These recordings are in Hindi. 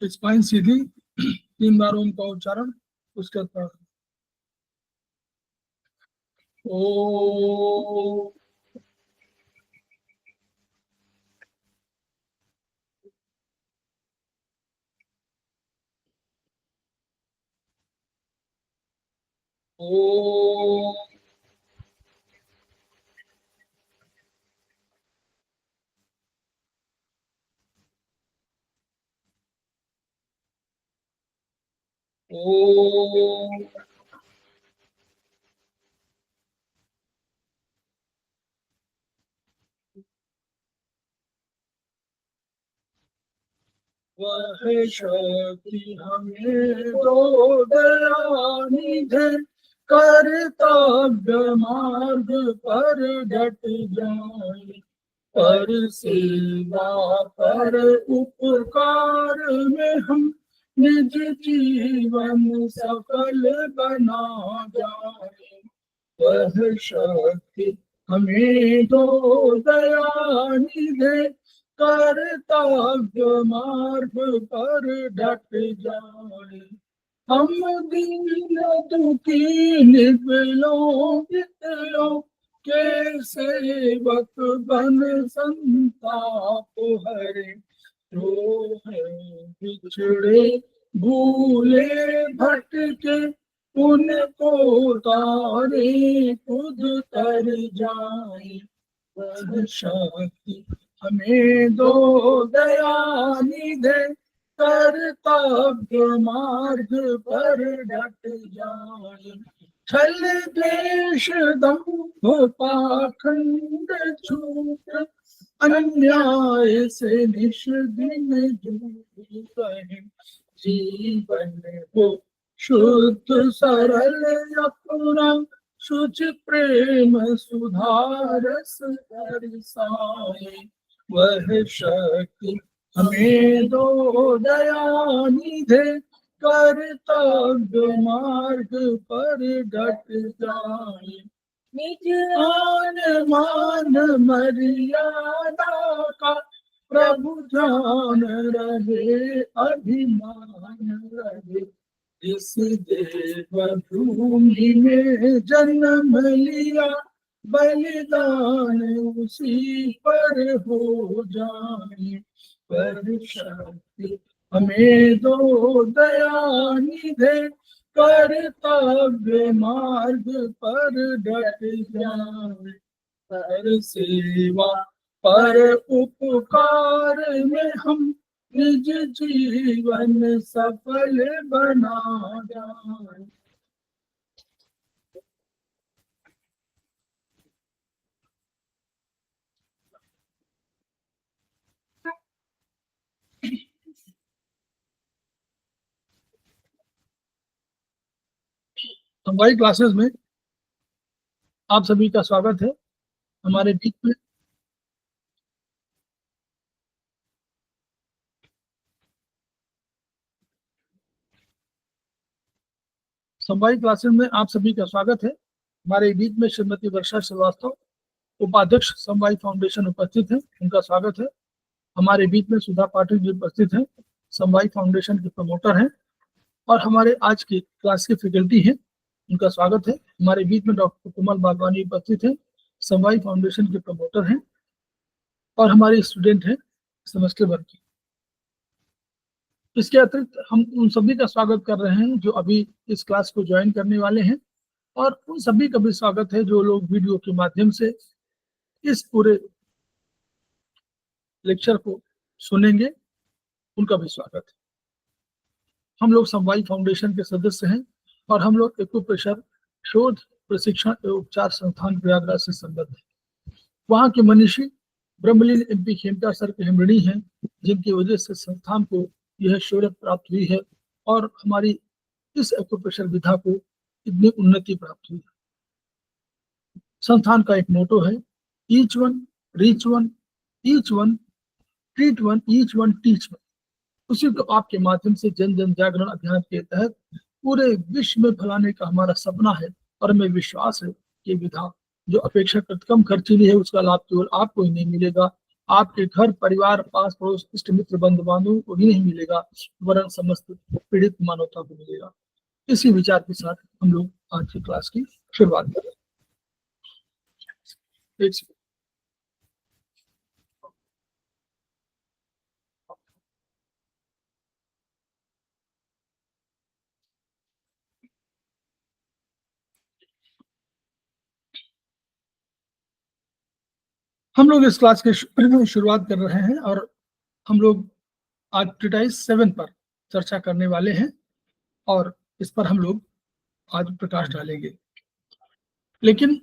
स्पाइन सीधी, 3 बार ओम का उच्चारण, उसके बाद ओ ओ ओ वह शक्ति हमें दो दयानिधि, कर्तव्य मार्ग पर डट जाए, पर सेवा पर उपकार में हम निज जीवन सफल बना जाए। वह शक्ति हमें दो दयानिधि, कर्तव्य मार्ग पर डट जाए, हम दीन दुखी निबलों बितलों के सेवक बन संताप हरे, जो है बिछड़े भूले भटके, उनको तारे खुद तर जाए। वह शक्ति हमें दो दयानिधि, कर्तव्य मार्ग पर डट जाए, छल द्वेष दंभ पाखंड छूट, अन्याय से निश दिन दूर रहे, जीवन को शुद्ध सरल अपना, शुच प्रेम सुधारस बरसाए। वह शक्ति हमें दो दयानिधि, कर्तव्य मार्ग पर डट जाए, निज आन मान मर्यादा का प्रभु ध्यान रहे, अभिमान रहे, जिस देव भूमि में जन्म लिया, बलिदान उसी पर हो जाए। पर शक्ति हमें दो दयानिधि, कर्तव्य मार्ग पर डट जाए, पर सेवा पर उपकार में हम निज जीवन सफल बना जाए। हमारी क्लासेस में आप सभी का स्वागत है। हमारे बीच में संवादी क्लासेस में आप सभी का स्वागत है। हमारे बीच में श्रीमती वर्षा श्रीवास्तव, उपाध्यक्ष समवाय फाउंडेशन उपस्थित है, उनका स्वागत है। हमारे बीच में सुधा पाठक जी उपस्थित हैं, समवाय फाउंडेशन के प्रमोटर हैं। और हमारे आज की क्लास के फैकल्टी हैं, उनका स्वागत है। हमारे बीच में डॉक्टर कुमार बागवानी उपस्थित हैं, समवाय फाउंडेशन के प्रमोटर हैं और हमारे स्टूडेंट हैं सेमेस्टर भर की। इसके अतिरिक्त हम उन सभी का स्वागत कर रहे हैं जो अभी इस क्लास को ज्वाइन करने वाले हैं, और उन सभी का भी स्वागत है जो लोग वीडियो के माध्यम से इस पूरे लेक्चर को सुनेंगे, उनका भी स्वागत है। हम लोग समवाय फाउंडेशन के सदस्य हैं और हम लोग एक्यूप्रेशर शोध प्रशिक्षण एवं उपचार संस्थान प्रयागराज से संबद्ध है। वहाँ के मनीषी ब्रह्मलीन MP खेमका सर के हम ऋणी हैं, जिनकी वजह से संस्थान को यह शोहरत प्राप्त हुई है और हमारी इस एक्यूप्रेशर विधा को इतनी उन्नति प्राप्त हुई है। संस्थान का एक मोटो है, each one reach one, each one treat one, each one teach one. उसी को आपके माध्यम से जन जन जागरण अभियान के तहत पूरे विश्व में फैलाने का हमारा सपना है और हमें विश्वास है कि विधा जो अपेक्षाकृत कम खर्चीली है उसका लाभ केवल आपको ही नहीं मिलेगा, आपके घर परिवार पास पड़ोस इष्ट मित्र बंधु बांधवों को ही नहीं मिलेगा, वरन समस्त पीड़ित मानवता को मिलेगा। इसी विचार के साथ हम लोग आज की क्लास की शुरुआत करें। हम लोग इस क्लास की शुरुआत कर रहे हैं और हम लोग आज ट्रीटाइज 7 पर चर्चा करने वाले हैं और इस पर हम लोग आज प्रकाश डालेंगे। लेकिन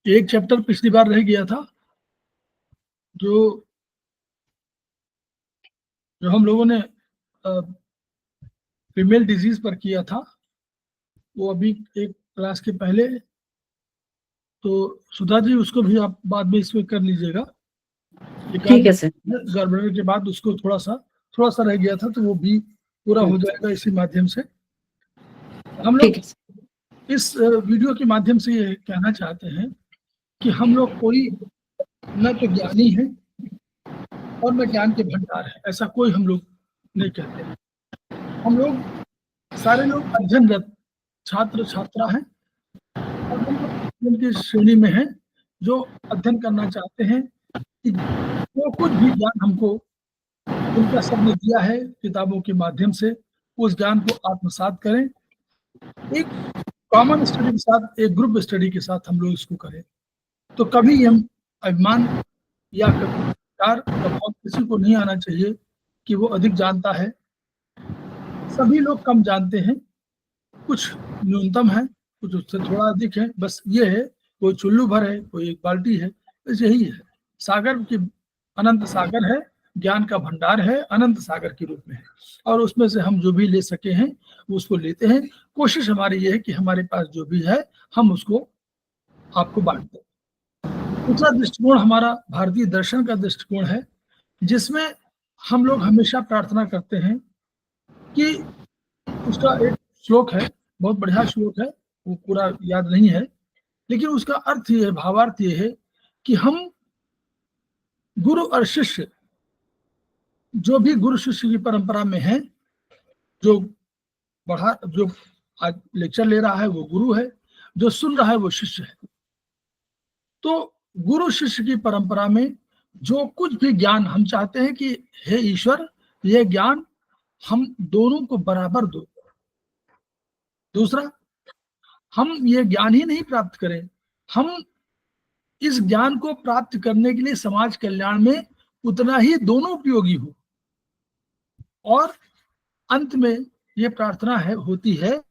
एक चैप्टर पिछली बार रह गया था जो हम लोगों ने फीमेल डिजीज पर किया था, वो अभी एक क्लास के पहले, तो सुधा जी उसको भी आप बाद में इसमें कर लीजिएगा। ठीक है सर। गड़बड़ी के बाद उसको थोड़ा सा रह गया था, तो वो भी पूरा हो जाएगा इसी माध्यम से। हम लोग इस वीडियो के माध्यम से ये कहना चाहते हैं कि हम लोग कोई न तो ज्ञानी है और न ज्ञान के भंडार है, ऐसा कोई हम लोग नहीं कहते। हम लोग सारे लोग अध्ययनरत छात्र छात्रा हैं और हम लोग उनकी श्रेणी में हैं जो अध्ययन करना चाहते हैं कि जो कुछ भी ज्ञान हमको उनका सबने दिया है किताबों के माध्यम से, उस ज्ञान को आत्मसात करें, एक कॉमन स्टडी के साथ, एक ग्रुप स्टडी के साथ हम लोग इसको करें। तो कभी हम अभिमान या कार दबाव किसी को नहीं आना चाहिए कि वो अधिक जानता है। सभी लोग कम जानते हैं, कुछ न्यूनतम है, कुछ उससे थोड़ा अधिक है, बस ये है, कोई चुल्लू भर है, कोई एक बाल्टी है, बस यही है। सागर की अनंत सागर है, ज्ञान का भंडार है, अनंत सागर के रूप में है, और उसमें से हम जो भी ले सके हैं उसको लेते हैं। कोशिश हमारी ये है कि हमारे पास जो भी है हम उसको आपको बांट दें। दूसरा दृष्टिकोण हमारा भारतीय दर्शन का दृष्टिकोण है, जिसमें हम लोग हमेशा प्रार्थना करते हैं कि उसका एक श्लोक है, बहुत बढ़िया श्लोक है, वो पूरा याद नहीं है, लेकिन उसका अर्थ ये है, भावार्थ ये है कि हम गुरु और शिष्य, जो भी गुरु शिष्य की परंपरा में है, जो आज लेक्चर ले रहा है वो गुरु है, जो सुन रहा है वो शिष्य है। तो गुरु शिष्य की परंपरा में जो कुछ भी ज्ञान हम चाहते हैं कि हे ईश्वर, यह ज्ञान हम दोनों को बराबर दो। दूसरा, हम ये ज्ञान ही नहीं प्राप्त करें, हम इस ज्ञान को प्राप्त करने के लिए समाज कल्याण में उतना ही दोनों उपयोगी हो। और अंत में ये प्रार्थना होती है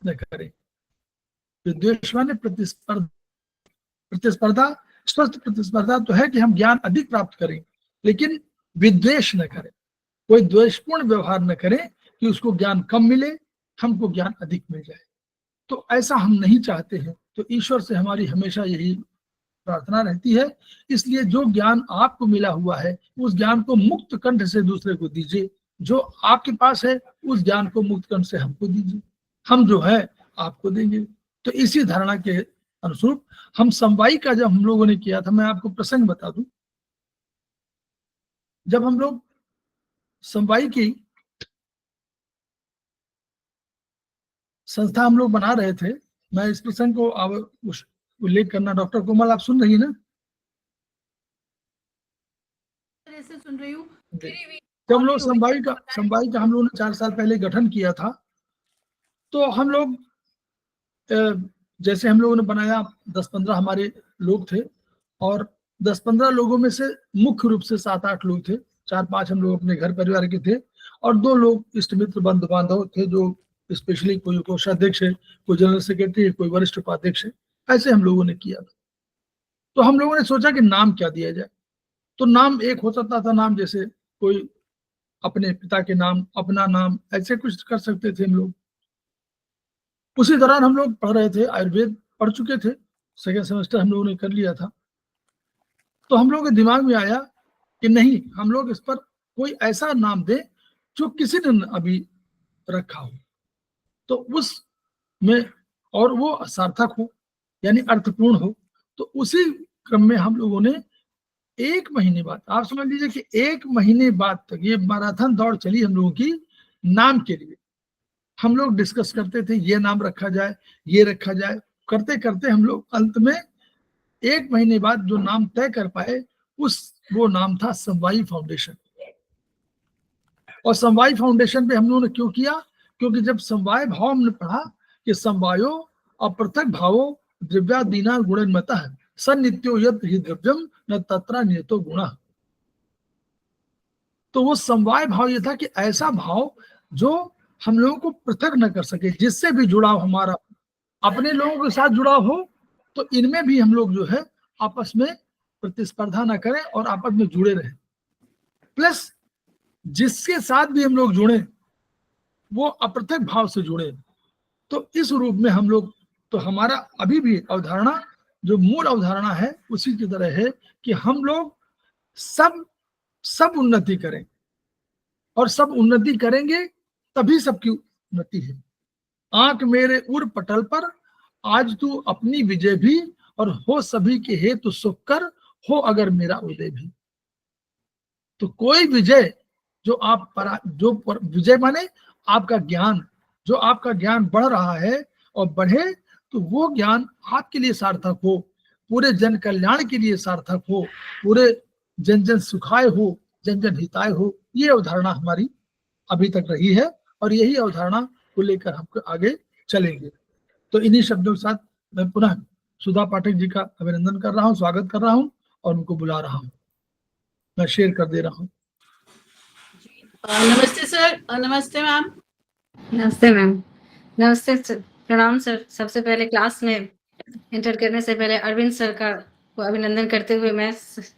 न करें विद्वेष माने प्रतिस्पर्धा। स्वस्थ प्रतिस्पर्धा तो है कि हम ज्ञान अधिक प्राप्त करें, लेकिन विद्वेष न करें, कोई द्वेषपूर्ण व्यवहार न करें कि उसको ज्ञान कम मिले, हमको ज्ञान अधिक मिल जाए। तो ऐसा हम नहीं चाहते हैं। तो ईश्वर से हमारी हमेशा यही प्रार्थना रहती है। इसलिए जो ज्ञान आपको मिला हुआ है उस ज्ञान को मुक्त कंठ से दूसरे को दीजिए, जो आपके पास है उस ज्ञान को मुक्त कंठ से हमको दीजिए, हम जो है आपको देंगे। तो इसी धारणा के अनुरूप हम समवायी का जब हम लोगों ने किया था, मैं आपको प्रसंग बता दूं, जब हम लोग समवायी की संस्था हम लोग बना रहे थे, मैं इस प्रसंग को उल्लेख करना, डॉक्टर कोमल आप सुन रही है ना? सुन रही हूँ। जब हम लोग समवायी का हम लोगों ने 4 साल पहले गठन किया था, तो हम लोग जैसे हम लोगों ने बनाया, 10-15 हमारे लोग थे, और 10-15 लोगों में से मुख्य रूप से 7-8 लोग थे, 4-5 हम लोग अपने घर परिवार के थे, और 2 लोग इष्ट मित्र बंधु बांधव थे, जो स्पेशली कोई कोषाध्यक्ष है, कोई जनरल सेक्रेटरी है, कोई वरिष्ठ उपाध्यक्ष है। ऐसे हम लोगों ने किया था। तो हम लोगों ने सोचा कि नाम क्या दिया जाए। तो नाम एक हो सकता था, नाम जैसे कोई अपने पिता के नाम, अपना नाम, ऐसे कुछ कर सकते थे हम लोग। उसी दौरान हम लोग पढ़ रहे थे, आयुर्वेद पढ़ चुके थे, सेकेंड सेमेस्टर हम लोगों ने कर लिया था। तो हम लोगों के दिमाग में आया कि नहीं, हम लोग इस पर कोई ऐसा नाम दें जो किसी ने अभी रखा हो, तो उस में और वो सार्थक हो, यानी अर्थपूर्ण हो। तो उसी क्रम में हम लोगों ने 1 महीने बाद, आप समझ लीजिए कि 1 महीने बाद तक ये मैराथन दौड़ चली हम लोगों की नाम के लिए। हम लोग डिस्कस करते थे, ये नाम रखा जाए, ये रखा जाए, करते करते हम लोग अंत में 1 महीने बाद जो नाम तय कर पाए वो नाम था समवायी फाउंडेशन। और समवायी फाउंडेशन पे हम लोगों ने क्यों किया? क्योंकि जब समवाय भाव हमने पढ़ा कि समवायो अपृथक भावो द्रव्यादीना गुणन्मतः सन्नित्यो यत् हि द्रव्यम न तत्र नियतो गुणः। तो वो समवाय भाव ये था कि ऐसा भाव जो हम लोगों को पृथक न कर सके, जिससे भी जुड़ाव हमारा अपने लोगों के साथ जुड़ाव हो, तो इनमें भी हम लोग जो है आपस में प्रतिस्पर्धा न करें और आपस में जुड़े रहें। प्लस जिसके साथ भी हम लोग जुड़े वो अपृथक भाव से जुड़े। तो इस रूप में हम लोग, तो हमारा अभी भी अवधारणा, जो मूल अवधारणा है उसी की तरह है कि हम लोग सब उन्नति करें, और सब उन्नति करेंगे तभी सबकी उन्नति है। आंख मेरे उर पटल पर आज तू अपनी विजय भी, और हो सभी के हेतु सुख कर, हो अगर मेरा उदय भी। तो कोई विजय जो विजय माने आपका ज्ञान, जो आपका ज्ञान बढ़ रहा है और बढ़े, तो वो ज्ञान आपके लिए सार्थक हो, पूरे जन कल्याण के लिए सार्थक हो, पूरे जन जन सुखाय हो, जन जन हिताय हो। ये अवधारणा हमारी अभी तक रही है और यही अवधारणा को लेकर हम आगे चलेंगे। तो इन्हीं शब्दों के साथ मैं पुनः सुधा पाठक जी का अभिनंदन कर रहा हूँ, स्वागत कर रहा हूँ और उनको बुला रहा हूँ। मैं शेयर कर दे रहा हूँ। नमस्ते सर। नमस्ते मैम। नमस्ते मैम। नमस्ते सर, प्रणाम सर। सबसे पहले क्लास में एंटर करने से पहले अरविंद सर का को अभिनंदन करते हुए मैं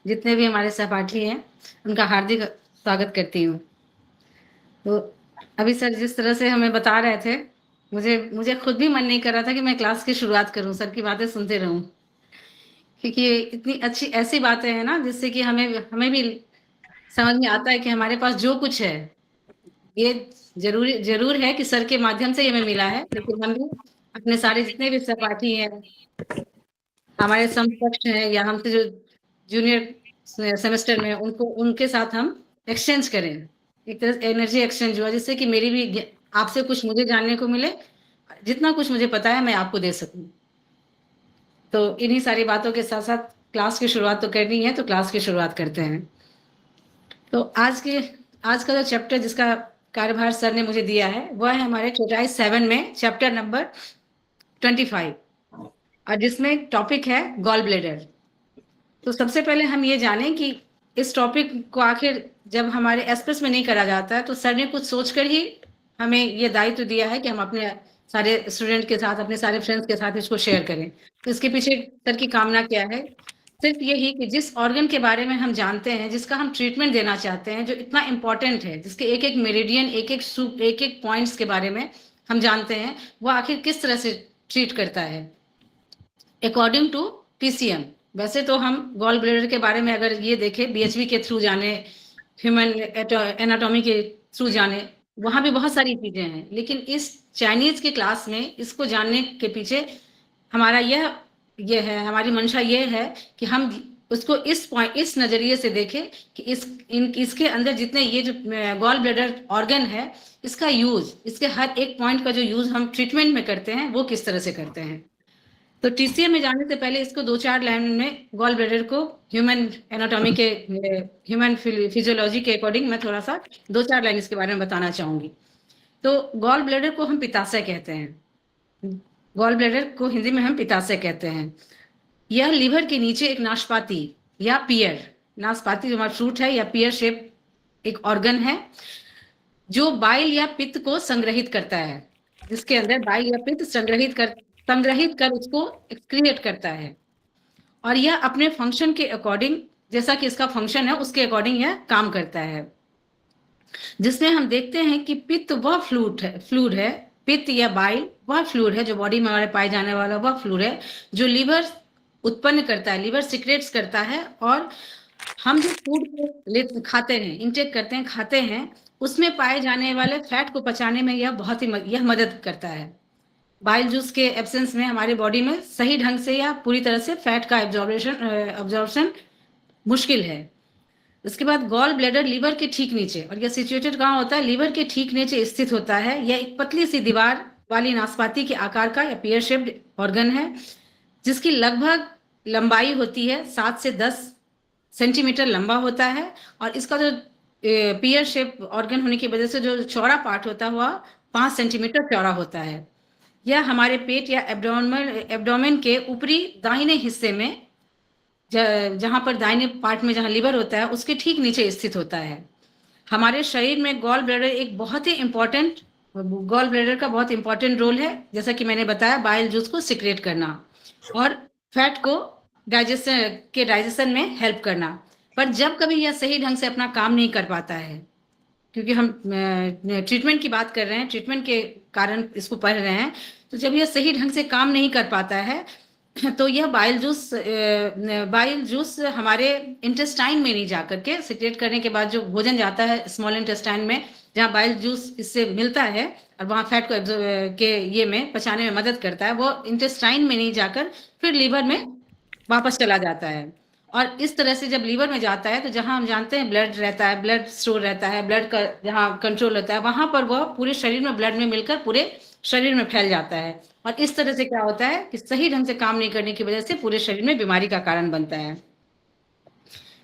जितने भी हमारे सहपाठी हैं उनका हार्दिक स्वागत करती हूँ। तो अभी सर जिस तरह से हमें बता रहे थे, मुझे खुद भी मन नहीं कर रहा था कि मैं क्लास की शुरुआत करूँ, सर की बातें सुनते रहूँ, क्योंकि इतनी अच्छी ऐसी बातें हैं ना जिससे कि हमें भी समझ में आता है कि हमारे पास जो कुछ है ये जरूर है कि सर के माध्यम से ये हमें मिला है, लेकिन हम भी अपने सारे जितने भी सहपाठी हैं, हमारे समकक्ष हैं या हमसे जो जूनियर सेमेस्टर में, उनके साथ हम एक्सचेंज करें, एक तरह से एनर्जी एक्सचेंज हुआ, जिससे कि मेरी भी आपसे कुछ मुझे जानने को मिले, जितना कुछ मुझे पता है मैं आपको दे सकूं। तो इन्हीं सारी बातों के साथ साथ क्लास की शुरुआत तो करनी है, तो क्लास की शुरुआत करते हैं। तो आज का जो चैप्टर जिसका कार्यभार सर ने मुझे दिया है वह है हमारे चौथाई 7 में चैप्टर नंबर 25, और जिसमें टॉपिक है गॉल ब्लैडर। तो सबसे पहले हम ये जानें कि इस टॉपिक को आखिर जब हमारे एसपेस में नहीं करा जाता है, तो सर ने कुछ सोचकर ही हमें ये दायित्व दिया है कि हम अपने सारे स्टूडेंट के साथ, अपने सारे फ्रेंड्स के साथ इसको शेयर करें। तो इसके पीछे सर की कामना क्या है? सिर्फ यही कि जिस ऑर्गन के बारे में हम जानते हैं, जिसका हम ट्रीटमेंट देना चाहते हैं, जो इतना इंपॉर्टेंट है, जिसके एक एक मेरिडियन, एक एक पॉइंट्स के बारे में हम जानते हैं, वो आखिर किस तरह से ट्रीट करता है अकॉर्डिंग टू पीसीएम। वैसे तो हम गॉल ब्लैडर के बारे में अगर ये देखें, बीएचबी के थ्रू जाने, ह्यूमन एनाटॉमी के थ्रू जाने, वहाँ भी बहुत सारी चीजें हैं, लेकिन इस चाइनीज के क्लास में इसको जानने के पीछे हमारा यह है, हमारी मंशा ये है कि हम उसको इस नजरिए से देखें कि इसके अंदर जितने ये जो गॉल ब्लैडर ऑर्गन है, इसका यूज, इसके हर एक पॉइंट का जो यूज हम ट्रीटमेंट में करते हैं वो किस तरह से करते हैं। तो टीसीएम में जाने से पहले इसको 2-4 लाइन में गॉल ब्लैडर को ह्यूमन एनाटॉमी के, ह्यूमन फिजियोलॉजी के अकॉर्डिंग मैं थोड़ा सा 2-4 लाइन इसके बारे में बताना चाहूंगी। तो गॉल ब्लैडर को हम पित्ताशय कहते हैं। गॉल ब्लैडर को हिंदी में हम पित्ताशय कहते हैं। यह लीवर के नीचे एक नाशपाती या पियर, नाशपाती जो हमारा फ्रूट है, या पियर शेप एक ऑर्गन है जो बाइल या पित्त को संग्रहित करता है, जिसके अंदर बाइल या पित्त संग्रहित कर उसको एक्सक्रिएट करता है। और यह अपने फंक्शन के अकॉर्डिंग, जैसा कि इसका फंक्शन है उसके अकॉर्डिंग यह काम करता है, जिसमें हम देखते हैं कि पित्त वह फ्लूइड है पित्त या बाइल वह फ्लूइड है जो बॉडी में हमारे पाए जाने वाला वह फ्लूइड है जो लीवर उत्पन्न करता है, लीवर सिक्रेट्स करता है, और हम जो फूड खाते हैं, इंटेक करते हैं, खाते हैं, उसमें पाए जाने वाले फैट को पचाने में यह मदद करता है। बाइल जूस के एब्सेंस में हमारे बॉडी में सही ढंग से या पूरी तरह से फैट का एब्जॉर्प्शन मुश्किल है। उसके बाद गॉल ब्लैडर लीवर के ठीक नीचे, और यह सिचुएटेड कहाँ होता है? लीवर के ठीक नीचे स्थित होता है। यह एक पतली सी दीवार वाली नाशपाती के आकार का या पियर शेप्ड ऑर्गन है जिसकी लगभग लंबाई होती है 7 से 10 सेंटीमीटर लंबा होता है, और इसका जो पियर शेप ऑर्गन होने की वजह से जो चौड़ा पार्ट होता है वह 5 सेंटीमीटर चौड़ा होता है। यह हमारे पेट या एब्डोमेन के ऊपरी दाहिने हिस्से में, जहां पर दाहिने पार्ट में जहां लिवर होता है उसके ठीक नीचे स्थित होता है। हमारे शरीर में गॉल ब्लैडर का बहुत इंपॉर्टेंट रोल है, जैसा कि मैंने बताया, बाइल जूस को सिक्रेट करना और फैट को डाइजेशन में हेल्प करना। पर जब कभी यह सही ढंग से अपना काम नहीं कर पाता है, क्योंकि हम ट्रीटमेंट की बात कर रहे हैं, ट्रीटमेंट के कारण इसको पढ़ रहे हैं, तो जब यह सही ढंग से काम नहीं कर पाता है तो यह बाइल जूस हमारे इंटेस्टाइन में नहीं जाकर के, सिक्रेट करने के बाद जो भोजन जाता है स्मॉल इंटेस्टाइन में, जहाँ बाइल जूस इससे मिलता है और वहाँ फैट को ये में पचाने में मदद करता है, वो इंटेस्टाइन में नहीं जाकर फिर लीवर में वापस चला जाता है। और इस तरह से जब लीवर में जाता है तो जहाँ हम जानते हैं ब्लड रहता है, ब्लड स्टोर रहता है, ब्लड का जहाँ कंट्रोल होता है, वहां पर वह पूरे शरीर में ब्लड में मिलकर पूरे शरीर में फैल जाता है। और इस तरह से क्या होता है कि सही ढंग से काम नहीं करने की वजह से पूरे शरीर में बीमारी का कारण बनता है।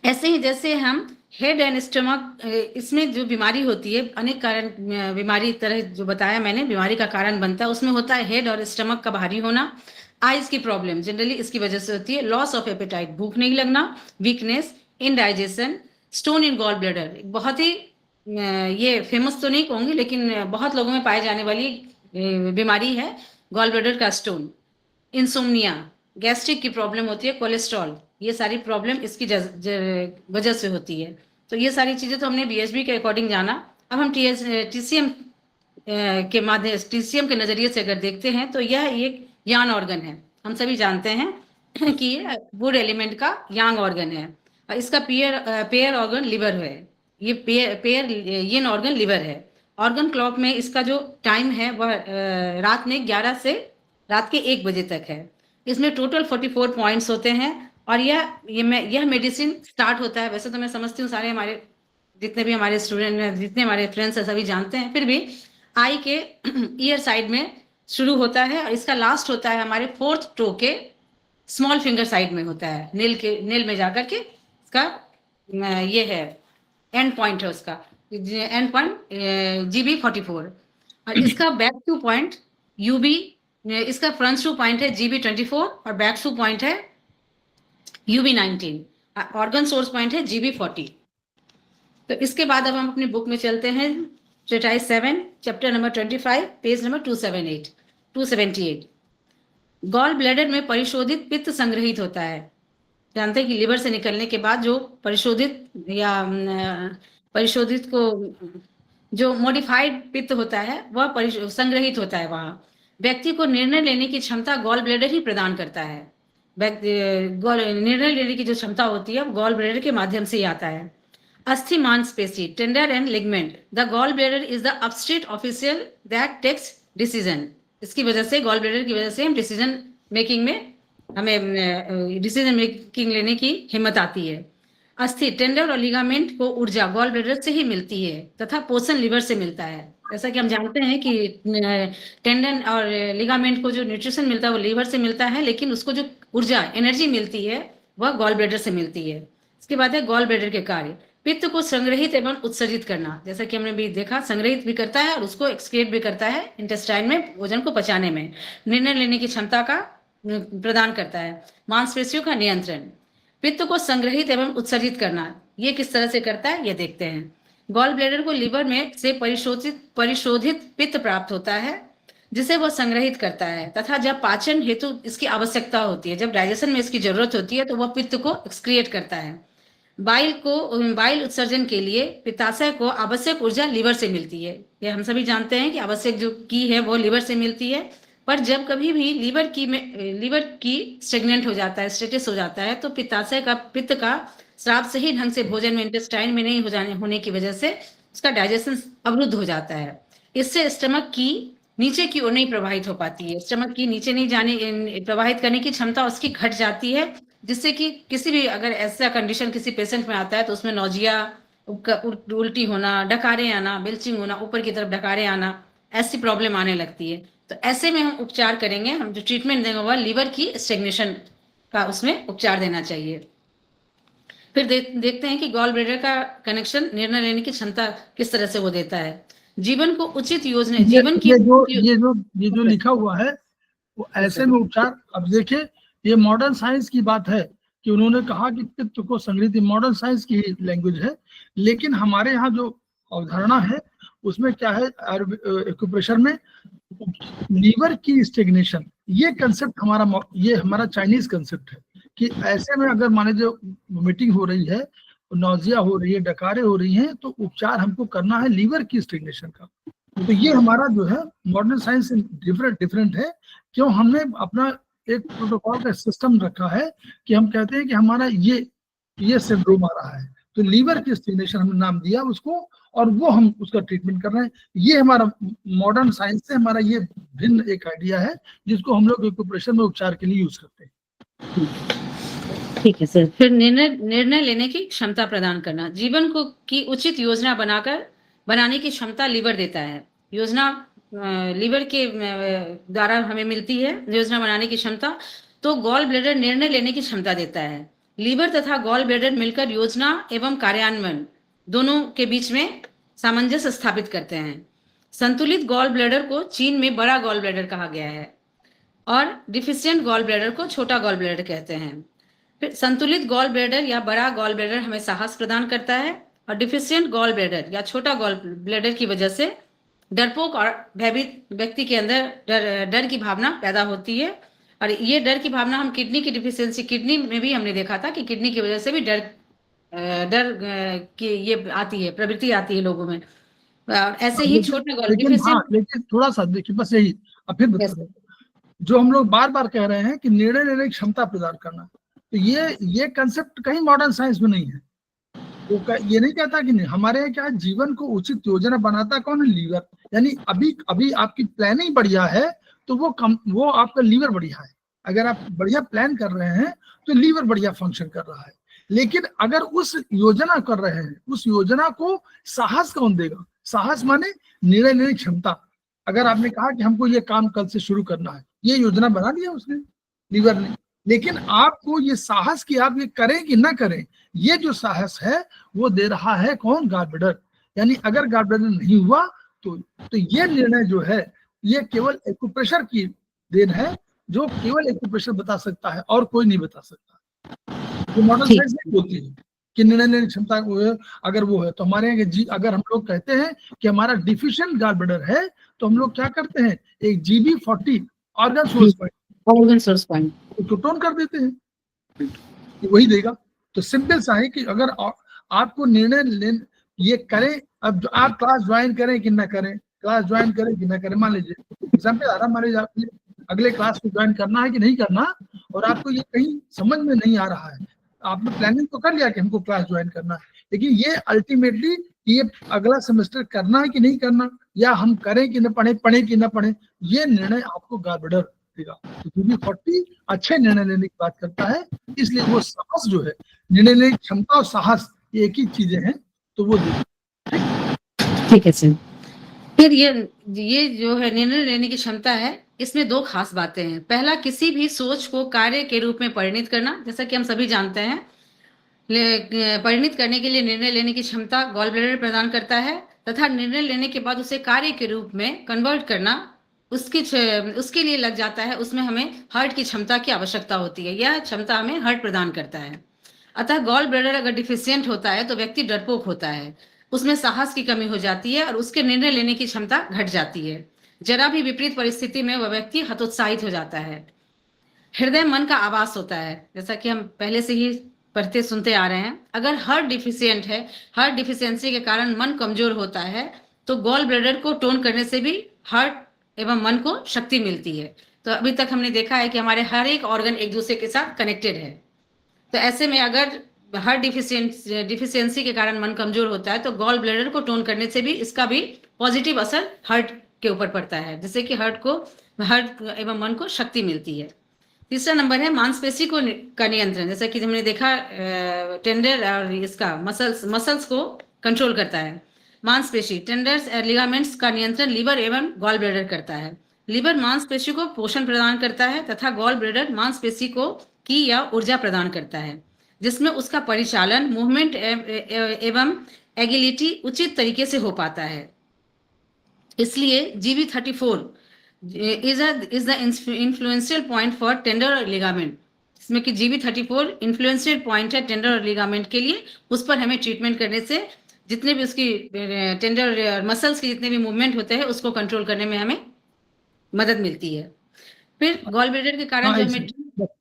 ऐसे ही जैसे हम हेड एंड स्टमक, इसमें जो बीमारी होती है, अनेक कारण बीमारी तरह जो बताया मैंने बीमारी का कारण बनता है, उसमें होता है हेड और स्टमक का भारी होना, आइज की प्रॉब्लम जनरली इसकी वजह से होती है, लॉस ऑफ एपेटाइट, भूख नहीं लगना, weakness, indigestion, stone in gall bladder, बहुत ही ये फेमस तो नहीं कहूंगी लेकिन बहुत लोगों में पाई जाने वाली बीमारी है गॉल ब्लैडर का स्टोन, इंसोम्निया, गैस्ट्रिक की प्रॉब्लम होती है, कोलेस्ट्रॉल, ये सारी प्रॉब्लम इसकी वजह से होती है। तो ये सारी चीजें तो हमने बीएचबी के अकॉर्डिंग जाना। अब हम टीसीएम के नजरिए से अगर देखते हैं तो यह एक यांग ऑर्गन है। हम सभी जानते हैं कि ये वुड एलिमेंट का यांग ऑर्गन है और इसका पेयर ऑर्गन लिवर है। ये पेयर यिन ऑर्गन लिवर है। ऑर्गन क्लॉक में इसका जो टाइम है वह रात में 11 से रात के 1 बजे तक है। इसमें टोटल 44 पॉइंट्स होते हैं और यह मेडिसिन स्टार्ट होता है। वैसे तो मैं समझती हूँ सारे हमारे जितने भी हमारे स्टूडेंट हैं, जितने हमारे फ्रेंड्स हैं, सभी जानते हैं, फिर भी आई के ईयर साइड में शुरू होता है और इसका लास्ट होता है हमारे 4th टो के स्मॉल फिंगर साइड में होता है, नेल में जाकर के इसका ये है एंड पॉइंट है, उसका एंड पॉइंट GB44 और इसका बैक टू पॉइंट UB, इसका फ्रंट टू पॉइंट है GB24 और बैक टू पॉइंट है UB19, ऑर्गन सोर्स पॉइंट है GB40। तो इसके बाद अब हम अपनी बुक में चलते हैं, treatise 7 chapter number 25 page number 278। Gall bladder में परिशोधित पित्त संग्रहित होता है। जानते हैं कि लिवर से निकलने के बाद जो परिशोधित को जो मॉडिफाइड पित्त होता है वह संग्रहित होता है। वहाँ व्यक्ति को निर्णय लेने की क्षमता गॉल ब्लैडर ही प्रदान करता है। निर्णय लेने की जो क्षमता होती है गॉल ब्लैडर के माध्यम से ही आता है। अस्थि मांसपेशी, tender and ligament, the gall bladder is the upstate official that takes decision. इसकी वजह से गॉल ब्लैडर की वजह से हम डिसीजन मेकिंग लेने की हिम्मत आती है। अस्थि, टेंडर और लिगामेंट को ऊर्जा गॉल ब्लैडर से ही मिलती है तथा पोषण लिवर से मिलता है। जैसा कि हम जानते हैं कि टेंडन और लिगामेंट को जो न्यूट्रिशन मिलता है वो लिवर से मिलता है, लेकिन उसको जो ऊर्जा एनर्जी मिलती है वह गॉल ब्लैडर से मिलती है। इसके बाद है गॉल ब्लैडर के कार्य, पित्त को संग्रहित एवं उत्सर्जित करना, जैसा कि हमने भी देखा, संग्रहित भी करता है और उसको एक्सक्रीट भी करता है इंटेस्टाइन में, भोजन को पचाने में। निर्णय लेने की क्षमता का प्रदान करता है। मांसपेशियों का नियंत्रण, पित्त को संग्रहित एवं उत्सर्जित करना, ये किस तरह से करता है ये देखते हैं। गॉल ब्लैडर को लिवर में से परिशोधित पित्त प्राप्त होता है जिसे वह संग्रहित करता है तथा जब पाचन हेतु इसकी आवश्यकता होती है, जब डाइजेशन में इसकी जरूरत होती है तो वह पित्त को एक्सक्रिएट करता है। बाइल उत्सर्जन के लिए पित्ताशय को आवश्यक ऊर्जा लीवर से मिलती है। ये हम सभी जानते हैं कि आवश्यक जो की है वो लीवर से मिलती है। पर जब कभी भी लीवर की स्टेगनेंट हो जाता है, स्टेटस हो जाता है, तो पित्ताशय का पित्त का स्राव सही ढंग से भोजन में इंटेस्टाइन में नहीं होने की वजह से उसका डाइजेशन अवरुद्ध हो जाता है। इससे स्टमक की नीचे की ओर नहीं प्रवाहित हो पाती है। स्टमक की नीचे नहीं जाने प्रवाहित करने की क्षमता उसकी घट जाती है, जिससे कि किसी भी अगर ऐसा कंडीशन किसी पेशेंट में आता है तो उसमें नौजिया, उल्टी होना, डकारे आना, बेल्चिंग होना, ऊपर की तरफ डकारे आना, ऐसी प्रॉब्लम आने लगती है। तो ऐसे में हम उपचार करेंगे, हम जो ट्रीटमेंट देंगे वह लीवर की स्टेग्नेशन का उसमें उपचार देना चाहिए। फिर देखते हैं कि गॉल ब्लैडर का कनेक्शन निर्णय लेने की क्षमता किस तरह से वो देता है। जीवन को उचित योजना, जीवन की ये जो लिखा हुआ है वो ऐसे में उपचार। अब देखिए ये मॉडर्न साइंस की बात है कि उन्होंने कहा कि पित्त को संग्रहित, मॉडर्न साइंस की लैंग्वेज है, लेकिन हमारे यहाँ जो अवधारणा है उसमें क्या है, एक्यूप्रेशर में लीवर की स्टेग्नेशन, ये कंसेप्ट हमारा चाइनीज कंसेप्ट है कि ऐसे में अगर माने जो वोमिटिंग हो रही है, नौजिया हो रही है, डकारे हो रही हैं, तो उपचार हमको करना है लीवर की स्टेग्नेशन का। तो ये हमारा जो है मॉडर्न साइंस से डिफरेंट है। क्यों? हमने अपना एक प्रोटोकॉल का सिस्टम रखा है कि हम कहते हैं कि हमारा ये सिंड्रोम आ रहा है, तो लीवर की स्टेग्नेशन हमने नाम दिया उसको, और वो हम उसका ट्रीटमेंट कर रहे हैं। ये हमारा मॉडर्न साइंस से हमारा ये भिन्न एक आइडिया है जिसको हम लोग एक्यूप्रेशर में उपचार के लिए यूज करते हैं। ठीक है सर। फिर निर्णय लेने की क्षमता प्रदान करना, जीवन को की उचित योजना बनाने की क्षमता लीवर देता है। योजना लीवर के द्वारा हमें मिलती है योजना बनाने की क्षमता। तो गॉल ब्लैडर निर्णय लेने की क्षमता देता है। लीवर तथा गॉल ब्लैडर मिलकर योजना एवं कार्यान्वयन दोनों के बीच में सामंजस्य स्थापित करते हैं। संतुलित गॉल ब्लैडर को चीन में बड़ा गॉल ब्लैडर कहा गया है और डिफिशियंट गॉल ब्लैडर को छोटा गॉल ब्लैडर कहते हैं। फिर संतुलित गॉल ब्लैडर या बड़ा गॉल ब्लैडर हमें साहस प्रदान करता है, और डिफिशियंट गॉल ब्लैडर या छोटा गॉल ब्लैडर की वजह से डरपोक और भयभीत व्यक्ति के अंदर डर की भावना पैदा होती है। और ये डर की भावना हम किडनी की डिफिशियंसी, किडनी में भी हमने देखा था कि किडनी की वजह से भी डर की ये आती है, प्रवृत्ति आती है लोगों में। ऐसे ही छोटे गॉल लेकिन थोड़ा सा देखिए, बस यही अब फिर बता, जो हम लोग बार बार कह रहे हैं कि निर्णय लेने की क्षमता प्रदान करना, तो ये कंसेप्ट कहीं मॉडर्न साइंस में नहीं है। तो ये नहीं कहता कि नहीं, हमारे यहाँ क्या है, जीवन को उचित योजना बनाता कौन है? लीवर। यानी अभी आपकी प्लानिंग बढ़िया है तो वो आपका लीवर बढ़िया है। अगर आप बढ़िया प्लान कर रहे हैं तो लीवर बढ़िया फंक्शन कर रहा है। लेकिन अगर उस योजना कर रहे हैं, उस योजना को साहस कौन देगा? साहस माने निर्णय लेने की क्षमता। अगर आपने कहा कि हमको ये काम कल से शुरू करना है, ये योजना बना दिया उसने, लीवर ने, लेकिन आपको ये साहस कि आप ये करें कि ना करें, ये जो साहस है वो दे रहा है कौन? Gall bladder. यानी अगर गॉल ब्लैडर नहीं हुआ तो ये निर्णय जो है ये केवल एक्यूप्रेशर की देन है, जो केवल एक्यूप्रेशर बता सकता है और कोई नहीं बता सकता। तो मॉडर्न साइंस नहीं बोलती है कि निर्णय लेने की क्षमता अगर वो है। तो हमारे यहाँ अगर हम लोग कहते हैं कि हमारा डिफिशिएंट गॉल ब्लैडर है, तो हम लोग क्या करते हैं, एक GB40 ऑर्गन सोर्स पॉइंट तो टोन कर देते हैं, वही देगा। तो सिंपल सा है कि अगर आपको निर्णय ये करें, अब आप क्लास ज्वाइन करें कि ना करें, क्लास ज्वाइन करें कि ना करें, मान लीजिए एग्जाम्पल आ रहा, मान लीजिए अगले क्लास को ज्वाइन करना है कि नहीं करना, और आपको ये कहीं समझ में नहीं आ रहा है, आपने प्लानिंग तो कर लिया कि हमको क्लास ज्वाइन करना है, लेकिन ये अल्टीमेटली ये अगला सेमेस्टर करना है कि नहीं करना, या हम करें कि ना पढ़े कि ना पढ़े, ये निर्णय आपको गॉल ब्लैडर देगा। तो GB40 अच्छे निर्णय लेने की बात करता है, इसलिए वो साहस जो है, निर्णय लेने की क्षमता और साहस ये एक ही चीजें हैं, तो वो ठीक है सर। फिर ये जो है निर्णय लेने की क्षमता है, इसमें दो खास बातें हैं। पहला, किसी भी सोच को कार्य के रूप में परिणित करना, जैसा कि हम सभी जानते हैं, परिणित करने के लिए निर्णय लेने की क्षमता गॉल ब्लैडर प्रदान करता है, तथा निर्णय लेने के बाद उसे कार्य के रूप में कन्वर्ट करना उसके लिए लग जाता है, उसमें हमें हार्ट की क्षमता की आवश्यकता होती है। यह क्षमता हमें हार्ट प्रदान करता है। अतः गॉल ब्लैडर अगर डिफिशियंट होता है तो व्यक्ति डरपोक होता है, उसमें साहस की कमी हो जाती है और उसके निर्णय लेने की क्षमता घट जाती है। जरा भी विपरीत परिस्थिति में वह व्यक्ति हतोत्साहित हो जाता है। हृदय मन का आवास होता है, जैसा कि हम पहले से ही पढ़ते सुनते आ रहे हैं, अगर हार्ट डिफिशियंट है, हार्ट डिफिशियंसी के कारण मन कमजोर होता है, तो गॉल ब्लैडर को टोन करने से भी हार्ट एवं मन को शक्ति मिलती है। तो अभी तक हमने देखा है कि हमारे हर एक ऑर्गन एक दूसरे के साथ कनेक्टेड है। तो ऐसे में अगर हार्ट डिफिशियंसी के कारण मन कमजोर होता है, तो गॉल ब्लैडर को टोन करने से भी इसका भी पॉजिटिव असर हार्ट के ऊपर पड़ता है, जिससे कि हार्ट एवं मन को शक्ति मिलती है। तीसरा नंबर है मांसपेशी का नियंत्रण। जैसा कि हमने देखा टेंडर और इसका मसल्स को कंट्रोल करता है। मांसपेशी टेंडर्स और लिगामेंट्स का नियंत्रण लीवर एवं गॉल ब्लैडर करता है। लीवर मांसपेशी को पोषण प्रदान करता है तथा गॉल ब्लैडर मांसपेशी को की या ऊर्जा प्रदान करता है, जिसमें उसका परिचालन, मूवमेंट एवं एगिलिटी उचित तरीके से हो पाता है। इसलिए GB34 is the influential point for tender और ligament, इसमें कि GB34 इन्फ्लुएंशियल पॉइंट है टेंडर और लिगामेंट के लिए। उस पर हमें ट्रीटमेंट करने से जितने भी उसकी टेंडर मसल्स के जितने भी मूवमेंट होते हैं उसको कंट्रोल करने में हमें मदद मिलती है। फिर गॉल ब्लैडर के कारण जो हमें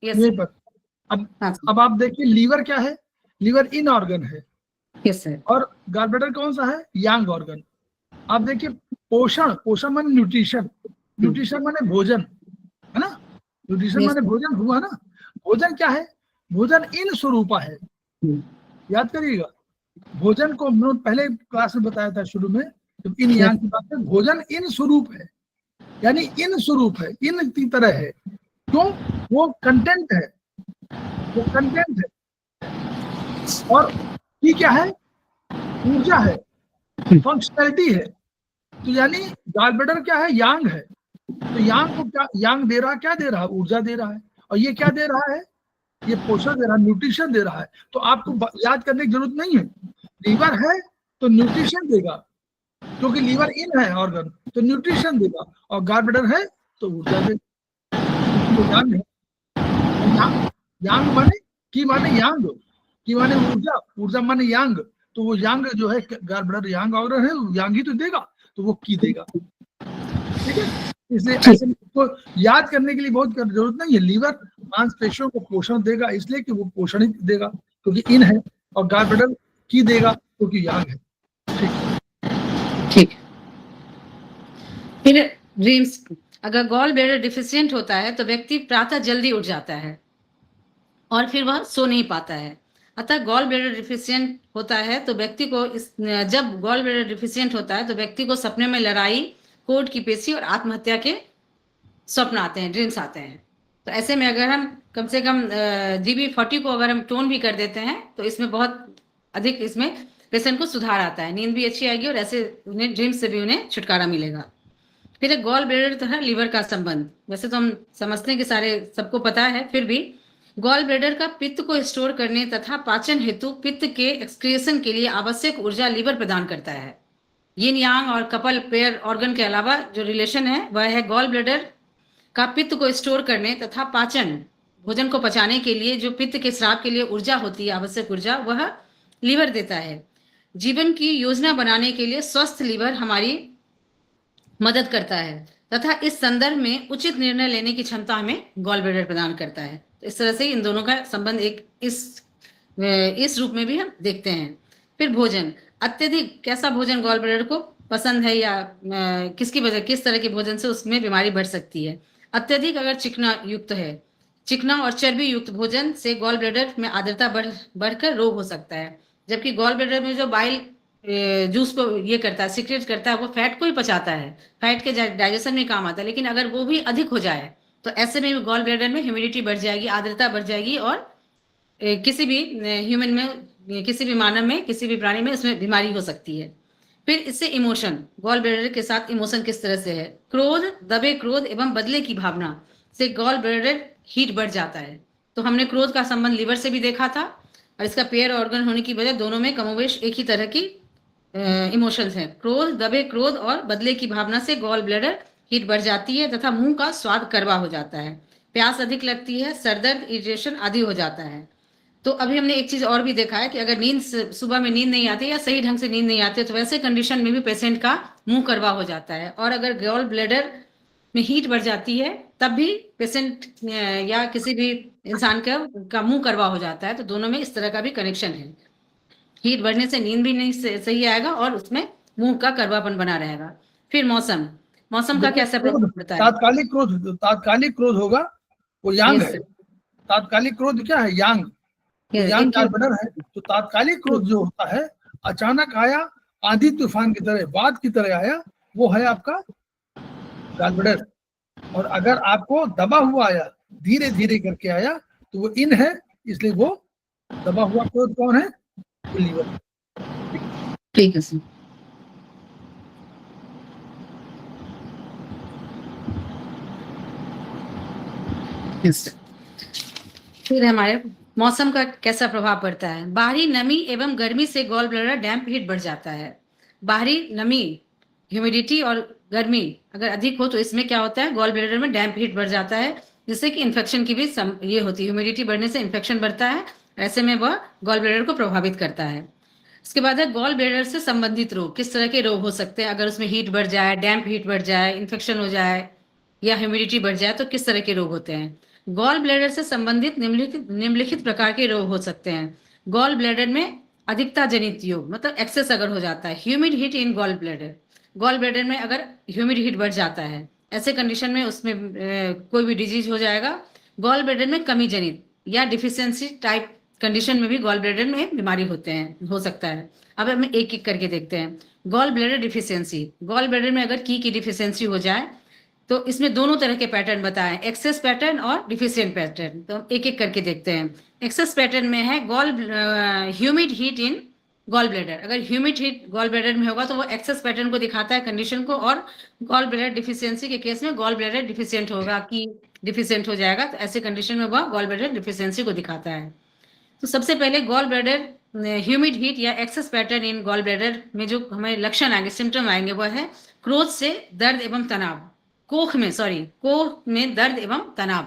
ये पर अब आप देखिए लीवर क्या है, लीवर इन ऑर्गन है। Yes sir. और गॉल ब्लैडर कौन सा है, यांग ऑर्गन। आप देखिए पोषण माने न्यूट्रिशन, न्यूट्रिशन माने भोजन, है ना। न्यूट्रिशन माने भोजन हुआ ना। भोजन क्या है, भोजन इन स्वरूपा है। याद करिएगा, भोजन को हमने पहले क्लास में बताया था शुरू में, जब इन यांग की बात है, भोजन इन स्वरूप है, यानी इन स्वरूप है, इन की तरह है। क्यों, वो कंटेंट है, वो कंटेंट है। और ये क्या है, ऊर्जा है, फंक्शनैलिटी है। तो यानी गॉल ब्लैडर क्या है, यांग है। तो यांग को क्या, यांग दे रहा, क्या दे रहा है, ऊर्जा दे रहा है। और ये क्या दे रहा है, ये पोषण दे रहा है, न्यूट्रिशन दे रहा है। तो आपको याद करने की जरूरत नहीं है, लीवर है तो न्यूट्रिशन देगा, क्योंकि लीवर इन है ऑर्गन, तो न्यूट्रिशन देगा। और गॉल ब्लैडर है तो ऊर्जा देगा। तो यांग है, यांग माने की माने यांग, की माने ऊर्जा, ऊर्जा माने यांग। तो वो यांग जो है, गॉल ब्लैडर यांग ऑर्गन है, यांग ही तो देगा, तो वो की देगा। ठीक है, इसलिए ऐसे को याद करने के लिए बहुत जरूरत नहीं है। लीवर मांसपेशियों को पोषण देगा, इसलिए कि वो पोषण ही देगा क्योंकि इन है, और गॉल ब्लैडर की देगा क्योंकि यांग है। ठीक। फिर ड्रीम्स, अगर गॉल ब्लैडर डिफिशियंट होता है तो व्यक्ति प्रातः जल्दी उठ जाता है और फिर वह सो नहीं पाता है। अतः गॉल ब्लैडर डिफिशियंट होता है तो व्यक्ति को जब गॉल ब्लैडर डिफिशियंट होता है तो व्यक्ति को सपने में लड़ाई, कोर्ट की पेशी और आत्महत्या के स्वप्न आते हैं, ड्रीम्स आते हैं। तो ऐसे में अगर हम कम से कम GB40 को अगर हम टोन भी कर देते हैं तो इसमें बहुत अधिक इसमें पेशेंट को सुधार आता है, नींद भी अच्छी आएगी और ऐसे उन्हें ड्रीम्स से भी उन्हें छुटकारा मिलेगा। फिर गॉल ब्लैडर तथा लीवर का संबंध, वैसे तो हम समझते हैं कि सारे सबको पता है, फिर भी गॉल ब्लैडर का पित्त को स्टोर करने तथा पाचन हेतु पित्त के एक्सक्रिएशन के लिए आवश्यक ऊर्जा लीवर प्रदान करता है। यिन यांग और कपल पेयर ऑर्गन के अलावा जो रिलेशन है वह है गॉल ब्लैडर का पित्त को स्टोर करने तथा पाचन, भोजन को पचाने के लिए जो पित्त के स्राव के लिए ऊर्जा होती है, आवश्यक ऊर्जा, वह लीवर देता है। जीवन की योजना बनाने के लिए स्वस्थ लीवर हमारी मदद करता है तथा इस संदर्भ में उचित निर्णय लेने की क्षमता हमें गॉल ब्लैडर प्रदान करता है। तो इस तरह से इन दोनों का संबंध एक इस रूप में भी हम देखते हैं। फिर भोजन, अत्यधिक कैसा भोजन गॉल ब्लैडर को पसंद है या किसकी वजह, किस तरह के भोजन से उसमें बीमारी बढ़ सकती है। अत्यधिक अगर चिकना युक्त है, चिकना और चर्बी युक्त भोजन से गॉल ब्लैडर में आर्द्रता बढ़कर रोग हो सकता है। जबकि गॉल ब्लैडर में जो बाइल जूस को ये करता है, सीक्रेट करता है, वो फैट को ही पचाता है, फैट के डाइजेशन में काम आता है। लेकिन अगर वो भी अधिक हो जाए तो ऐसे में गॉल ब्लैडर में ह्यूमिडिटी बढ़ जाएगी, आर्द्रता बढ़ जाएगी और किसी भी ह्यूमन में, किसी भी मानव में, किसी भी प्राणी में इसमें बीमारी हो सकती है। फिर इससे इमोशन, गॉल ब्लैडर के साथ इमोशन किस तरह से है, क्रोध, दबे क्रोध एवं बदले की भावना से गॉल ब्लैडर हीट बढ़ जाता है। तो हमने क्रोध का संबंध लीवर से भी देखा था और इसका पेयर ऑर्गन होने की वजह दोनों में कमोवेश एक ही तरह की इमोशंस हैं। क्रोध, दबे क्रोध और बदले की भावना से गॉल ब्लैडर हीट बढ़ जाती है तथा मुंह का स्वाद कड़वा हो जाता है, प्यास अधिक लगती है, सरदर्द, इरिटेशन आदि हो जाता है। तो अभी हमने एक चीज और भी देखा है कि अगर नींद सुबह में नींद नहीं आती या सही ढंग से नींद नहीं आती तो वैसे कंडीशन में भी पेशेंट का मुंह कड़वा हो जाता है। और अगर गॉल ब्लैडर में हीट बढ़ जाती है, तब भी पेशेंट या किसी भी इंसान का मुंह करवा हो जाता है। तो दोनों में इस तरह का भी कनेक्शन है। हीट बढ़ने से नींद भी नहीं सही आएगा और उसमें मुंह का करवापन बना रहेगा। फिर मौसम का देखिए, कैसा प्रभाव क्रोध, पड़ता है? तात्कालिक क्रोध होगा, वो यांग Yes, है। sir. तात्कालिक क्रोध क्या है? यांग। तो Yes, यांग include- कार्बनर है। तो तात्कालिक क्रोध जो होता है, अचानक आया, आंधी तूफान की तरह, बाढ़ की तरह आया, वो है आपका गॉलब्लैडर। और अगर आपको दबा हुआ आया, धीरे धीरे करके आया, तो वो इन है, इसलिए वो दबा हुआ क्रोध कौन है? लीवर। ठीक है सर। Yes. फिर हमारे मौसम का कैसा प्रभाव पड़ता है? बाहरी नमी एवं गर्मी से गॉल ब्लैडर डैम्प हीट बढ़ जाता है। बाहरी नमी, ह्यूमिडिटी और गर्मी अगर अधिक हो तो इसमें क्या होता है? गॉल ब्लैडर में डैम्प हीट बढ़ जाता है, जिससे कि इन्फेक्शन की भी ये होती है। ह्यूमिडिटी बढ़ने से इन्फेक्शन बढ़ता है, ऐसे में वह गॉल ब्लैडर को प्रभावित करता है। इसके बाद है गॉल ब्लैडर से संबंधित रोग। किस तरह के रोग हो सकते हैं अगर उसमें हीट बढ़ जाए, डैम्प हीट बढ़ जाए, इन्फेक्शन हो जाए या ह्यूमिडिटी बढ़ जाए, तो किस तरह के रोग होते हैं? गॉल ब्लैडर से संबंधित निम्नलिखित प्रकार के रोग हो सकते हैं। गॉल ब्लैडर में अधिकता जनित योग, मतलब एक्सेस अगर हो जाता है, humid heat in gall bladder में अगर ह्यूमिड हीट बढ़ जाता है, ऐसे कंडीशन में उसमें कोई भी डिजीज हो जाएगा। गॉल ब्लैडर में कमी जनित या डिफिशियंसी टाइप कंडीशन में भी गॉल ब्लैडर में बीमारी हो सकता है। अब हम एक एक करके देखते हैं। Gall bladder deficiency, gall bladder में अगर की डिफिशियंसी हो जाए तो इसमें दोनों तरह के पैटर्न बताएं, एक्सेस पैटर्न और डिफिशियंट पैटर्न। तो हम एक एक करके देखते हैं। एक्सेस पैटर्न में है humid heat in gall bladder. अगर ह्यूमिड हीट गॉल ब्लैडर में होगा तो वो एक्सेस पैटर्न को दिखाता है, कंडीशन को। और गॉल ब्लैडर डिफिशियंसी के केस में गॉल ब्लैडर डिफिशियंट होगा, की डिफिशियंट हो जाएगा, तो ऐसे कंडीशन में वह गॉल ब्लैडर डिफिशियंसी को दिखाता है। तो सबसे पहले गॉल ब्लैडर ह्यूमिड हीट या access pattern in gall bladder में जो हमें लक्षण आएंगे, सिम्टम आएंगे, वह है क्रोध से दर्द एवं तनाव। कोख में दर्द एवं तनाव।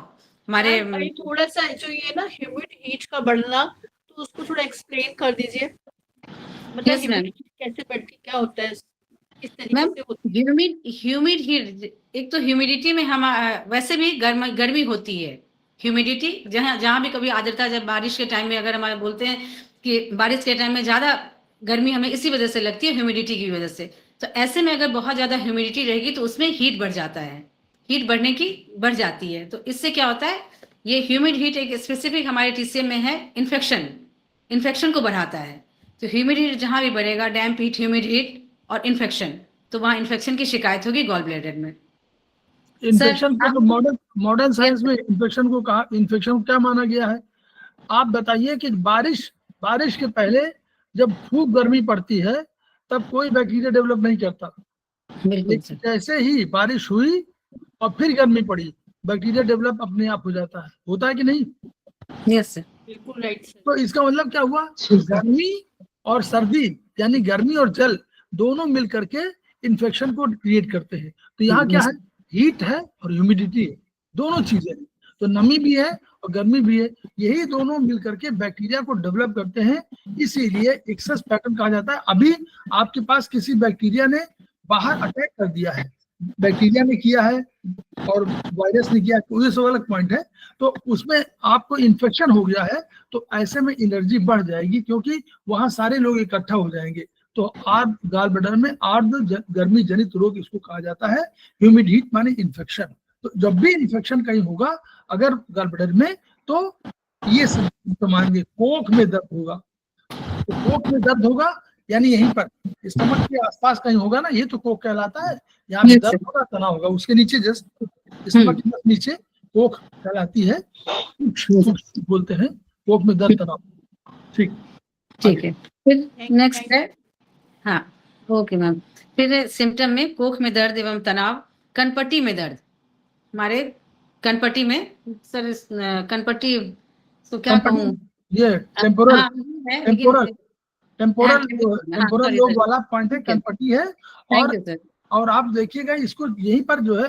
हमारे भाई थोड़ा सा जो ये ना ह्यूमिड हीट का बढ़ना, तो उसको थोड़ा एक्सप्लेन कर दीजिए। मतलब Yes, ma'am. ह्यूमिड हीट कैसे बढ़ती, क्या होता है, किस तरीके मैम, से होती है? ह्यूमिड हीट, एक तो ह्यूमिडिटी में हम वैसे भी गर्मी होती है। ह्यूमिडिटी जहाँ जहाँ भी कभी आर्द्रता, जब बारिश के टाइम में अगर हमारे बोलते हैं कि बारिश के टाइम में ज्यादा गर्मी हमें इसी वजह से लगती है, ह्यूमिडिटी की वजह से। तो ऐसे में अगर बहुत ज्यादा ह्यूमिडिटी रहेगी तो उसमें हीट बढ़ जाता है, हीट बढ़ जाती है। तो इससे क्या होता है, ये ह्यूमिड हीट एक स्पेसिफिक हमारे टीसीएम में है, इन्फेक्शन को बढ़ाता है। तो ह्यूमिड हीट जहां भी बढ़ेगा, डैम्प हीट, ह्यूमिड हीट और इन्फेक्शन, तो वहां इन्फेक्शन की शिकायत होगी गॉल ब्लैडर में। इन्फेक्शन को तो मॉडर्न साइंस Yes. में इन्फेक्शन को क्या माना गया है? आप बताइए कि बारिश के पहले जब खूब गर्मी पड़ती है तब कोई बैक्टीरिया डेवलप नहीं करता, बिल्कुल लेकिन सर। जैसे ही बारिश हुई और फिर गर्मी पड़ी, बैक्टीरिया डेवलप अपने आप हो जाता है। होता है कि नहीं? Yes sir. बिल्कुल राइट सर। तो इसका मतलब क्या हुआ? गर्मी और सर्दी, यानी गर्मी और जल दोनों मिल करके इन्फेक्शन को क्रिएट करते हैं। तो यहाँ क्या है? हीट है और ह्यूमिडिटी है, दोनों चीजें हैं। तो नमी भी है और गर्मी भी है, यही दोनों मिल करके बैक्टीरिया को डेवलप करते हैं। इसीलिए एक्सेस पैटर्न कहा जाता है। अभी आपके पास किसी बैक्टीरिया ने बाहर अटैक कर दिया है, बैक्टीरिया ने किया है और वायरस ने किया, तो ये सब अलग पॉइंट है। तो उसमें आपको इन्फेक्शन हो गया है, तो ऐसे में एनर्जी बढ़ जाएगी, क्योंकि वहां सारे लोग इकट्ठा हो जाएंगे। तो गॉल ब्लैडर में आर्द्र गर्मी जनित रोग इसको कहा जाता है। ह्यूमिड हीट माने इन्फेक्शन। तो जब भी इन्फेक्शन कहीं होगा अगर गॉल ब्लैडर में, तो ये सिम्टम आएंगे। कोख में दर्द होगा, तो कोख में दर्द होगा यानी यहीं पर स्टमक के आसपास कहीं होगा ना, ये तो कोख कहलाता है। यहाँ पे दर्द होगा, तनाव होगा, उसके नीचे जस्ट स्टमक के नीचे कोख कहलाती है, बोलते हैं कोख में दर्द, तनाव। ठीक है। फिर नेक्स्ट है, हाँ ओके मैम। फिर सिम्टम में कोख में दर्द एवं तनाव, कनपट्टी में दर्द। हमारे कनपट्टी में सर, कनपट्टी तो क्या कहूँ, ये टेम्पोरल लोब वाला पॉइंट है, कनपट्टी है। और आप देखिएगा इसको, यहीं पर जो है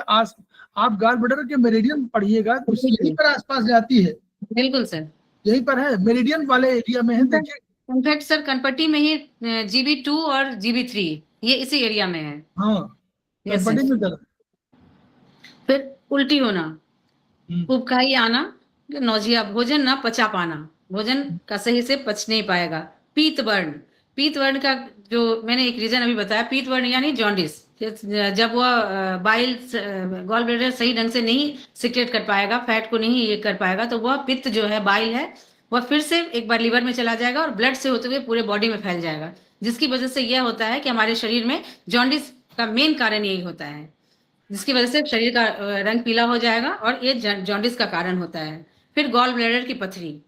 आप गॉल ब्लैडर के मेरिडियन पढ़िएगा तो यहीं पर आसपास जाती है। बिल्कुल सर, यहीं पर है, मेरिडियन वाले एरिया में है। देखिए इनफैक्ट सर कनपट्टी में ही GB2 और GB3 ये इसी एरिया में है। हाँ, कनपट्टी में दर्द। फिर उल्टी होना, हम्म, उबकाई आना, नौजिया, भोजन ना पचा पाना, भोजन का सही से पच नहीं पाएगा। पीत वर्ण, पीत वर्ण का जो मैंने एक रीजन अभी बताया, पीत वर्ण यानी जॉन्डिस, जब वह बाइल गॉल ब्लैडर सही ढंग से नहीं सिक्रेट कर पाएगा, फैट को नहीं ये कर पाएगा, तो वह पित्त जो है, बाइल है, वह फिर से एक बार लीवर में चला जाएगा और ब्लड से होते हुए पूरे बॉडी में फैल जाएगा, जिसकी वजह से यह होता है कि हमारे शरीर में जॉन्डिस का मेन कारण यही होता है, जिसकी वजह से शरीर का रंग पीला हो जाएगा और ये जॉन्डिस का कारण होता है। फिर गॉल ब्लैडर की पथरी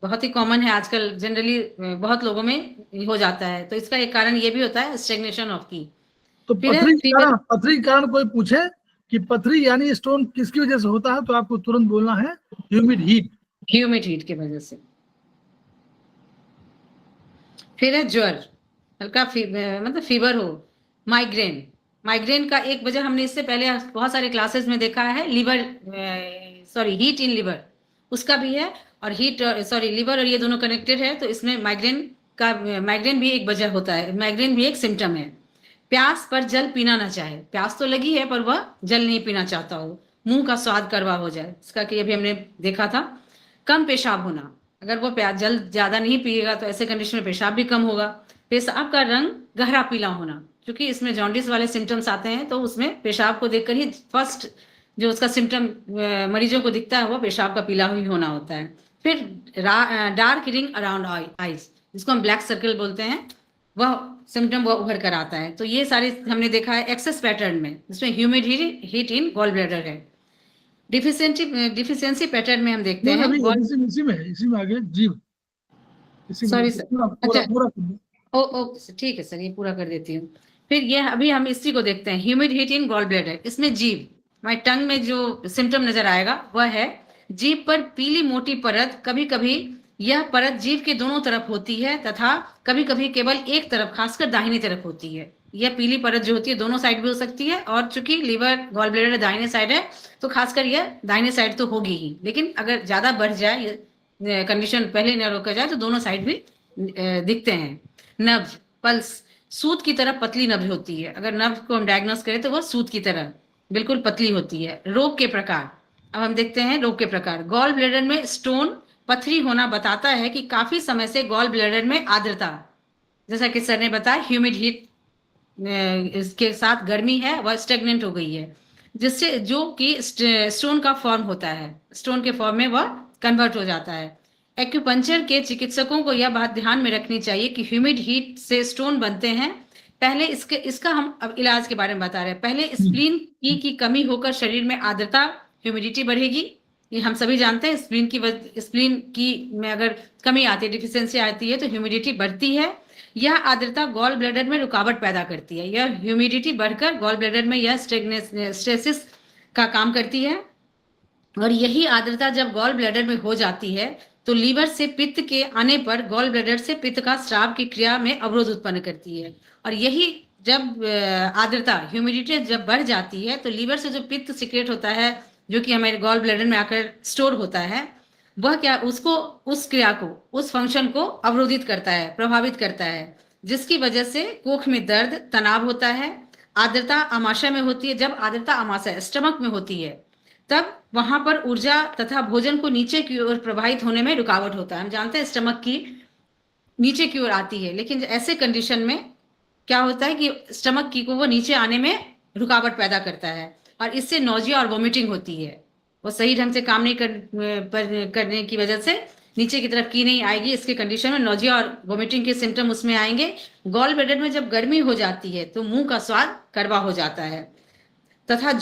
बहुत ही कॉमन है आजकल, जनरली बहुत लोगों में हो जाता है, तो इसका एक कारण ये भी होता है स्टेग्नेशन ऑफ की। तो फिर है फीवर, पथरी के कारण कोई पूछे कि पथरी यानी स्टोन किसकी वजह से होता है, तो आपको तुरंत बोलना है ह्यूमिड हीट। ह्यूमिड हीट की वजह से। फिर है ज्वर, हल्का मतलब फीवर हो। माइग्रेन, माइग्रेन का एक वजह हमने इससे पहले बहुत सारे क्लासेस में देखा है, liver sorry heat in liver, उसका भी है, और हीट सॉरी लीवर और ये दोनों कनेक्टेड है, तो इसमें माइग्रेन भी एक वजह होता है, माइग्रेन भी एक सिम्टम है। प्यास पर जल पीना ना चाहे, प्यास तो लगी है पर वह जल नहीं पीना चाहता हो, मुंह का स्वाद कड़वा हो जाए, इसका कि अभी हमने देखा था। कम पेशाब होना, अगर वो प्यास जल ज्यादा नहीं पिएगा तो ऐसे कंडीशन में पेशाब भी कम होगा। पेशाब का रंग गहरा पीला होना, क्योंकि इसमें जॉन्डिस वाले सिम्टम्स आते हैं, तो उसमें पेशाब को देखकर ही फर्स्ट जो उसका सिम्टम मरीजों को दिखता है वो पेशाब का पीला ही होना होता है। फिर डार्क रिंग अराउंड आईज, जिसको हम ब्लैक सर्कल बोलते हैं, वह सिम्टम वह उभर कर आता है। तो ये सारे हमने देखा है एक्सेस पैटर्न में, जिसमें humid heat in gall bladder है। डिफिशियंसी पैटर्न में हम देखते हैं इसी में आगे जीव, इसी में सॉरी सर, पूरा अच्छा, पूरा पूरा। ओ ठीक है सर, ये पूरा कर देती हूँ। फिर ये अभी हम इसी को देखते हैं, humid heat in gall bladder. इसमें जीभ, हमारे टंग में जो सिम्टम नजर आएगा वह है जीभ पर पीली मोटी परत, कभी कभी यह परत जीभ के दोनों तरफ होती है तथा कभी कभी केवल एक तरफ, खासकर दाहिनी तरफ होती है। यह पीली परत जो होती है दोनों साइड भी हो सकती है, और चूंकि लीवर गॉल ब्लैडर दाहिने साइड है तो खासकर यह दाहिने साइड तो होगी ही, लेकिन अगर ज्यादा बढ़ जाए कंडीशन पहले न रोका जाए तो दोनों साइड भी दिखते हैं। नब्ज, पल्स, सूत की तरह पतली नब्ज होती है, अगर नब्ज को हम डायग्नोस करें तो वह सूत की तरह बिल्कुल पतली होती है। रोग के प्रकार, अब हम देखते हैं रोग के प्रकार। गॉल ब्लैडर में स्टोन, पथरी होना बताता है कि काफी समय से गॉल ब्लैडर में आर्द्रता, जैसा कि सर ने बताया ह्यूमिड हीट इसके साथ गर्मी है, वह स्टेगनेंट हो गई है, जिससे जो कि स्टोन का फॉर्म होता है, स्टोन के फॉर्म में वह कन्वर्ट हो जाता है। एक्यूपंक्चर के चिकित्सकों को यह बात ध्यान में रखनी चाहिए कि ह्यूमिड हीट से स्टोन बनते हैं। पहले इसका हम अब इलाज के बारे में बता रहे हैं। पहले स्प्लीन की कमी होकर शरीर में आर्द्रता, ह्यूमिडिटी बढ़ेगी, ये हम सभी जानते हैं। स्प्लीन की में अगर कमी आती है, डिफिशियंसी आती है, तो ह्यूमिडिटी बढ़ती है। यह आर्द्रता गॉल ब्लैडर में रुकावट पैदा करती है, यह ह्यूमिडिटी बढ़कर गॉल ब्लैडर में यह स्टेसिस का काम करती है, और यही आर्द्रता जब गॉल ब्लैडर में हो जाती है तो लीवर से पित्त के आने पर गॉल ब्लैडर से पित्त का स्राव की क्रिया में अवरोध उत्पन्न करती है। और यही जब आर्द्रता, ह्यूमिडिटी जब बढ़ जाती है तो लीवर से जो पित्त सिक्रेट होता है, जो कि हमारे गॉल ब्लैडर में आकर स्टोर होता है, वह क्या उसको, उस क्रिया को, उस फंक्शन को अवरोधित करता है, प्रभावित करता है, जिसकी वजह से कोख में दर्द, तनाव होता है। आर्द्रता आमाशय में होती है, जब आर्द्रता आमाशय स्टमक में होती है तब वहां पर ऊर्जा तथा भोजन को नीचे की ओर प्रवाहित होने में रुकावट होता है। हम जानते हैं स्टमक की नीचे की ओर आती है, लेकिन ऐसे कंडीशन में क्या होता है कि स्टमक की को वो नीचे आने में रुकावट पैदा करता है, और इससे नोजिया और वोमिटिंग होती है। वो सही ढंग से काम नहीं करने की वजह से नीचे की तरफ की नहीं आएगी, इसके कंडीशन में नोजिया और वोमिटिंग के सिम्टम उसमें आएंगे। गॉल ब्लैडर में जब गर्मी हो जाती है तो मुंह का स्वाद कड़वा हो जाता है, तथा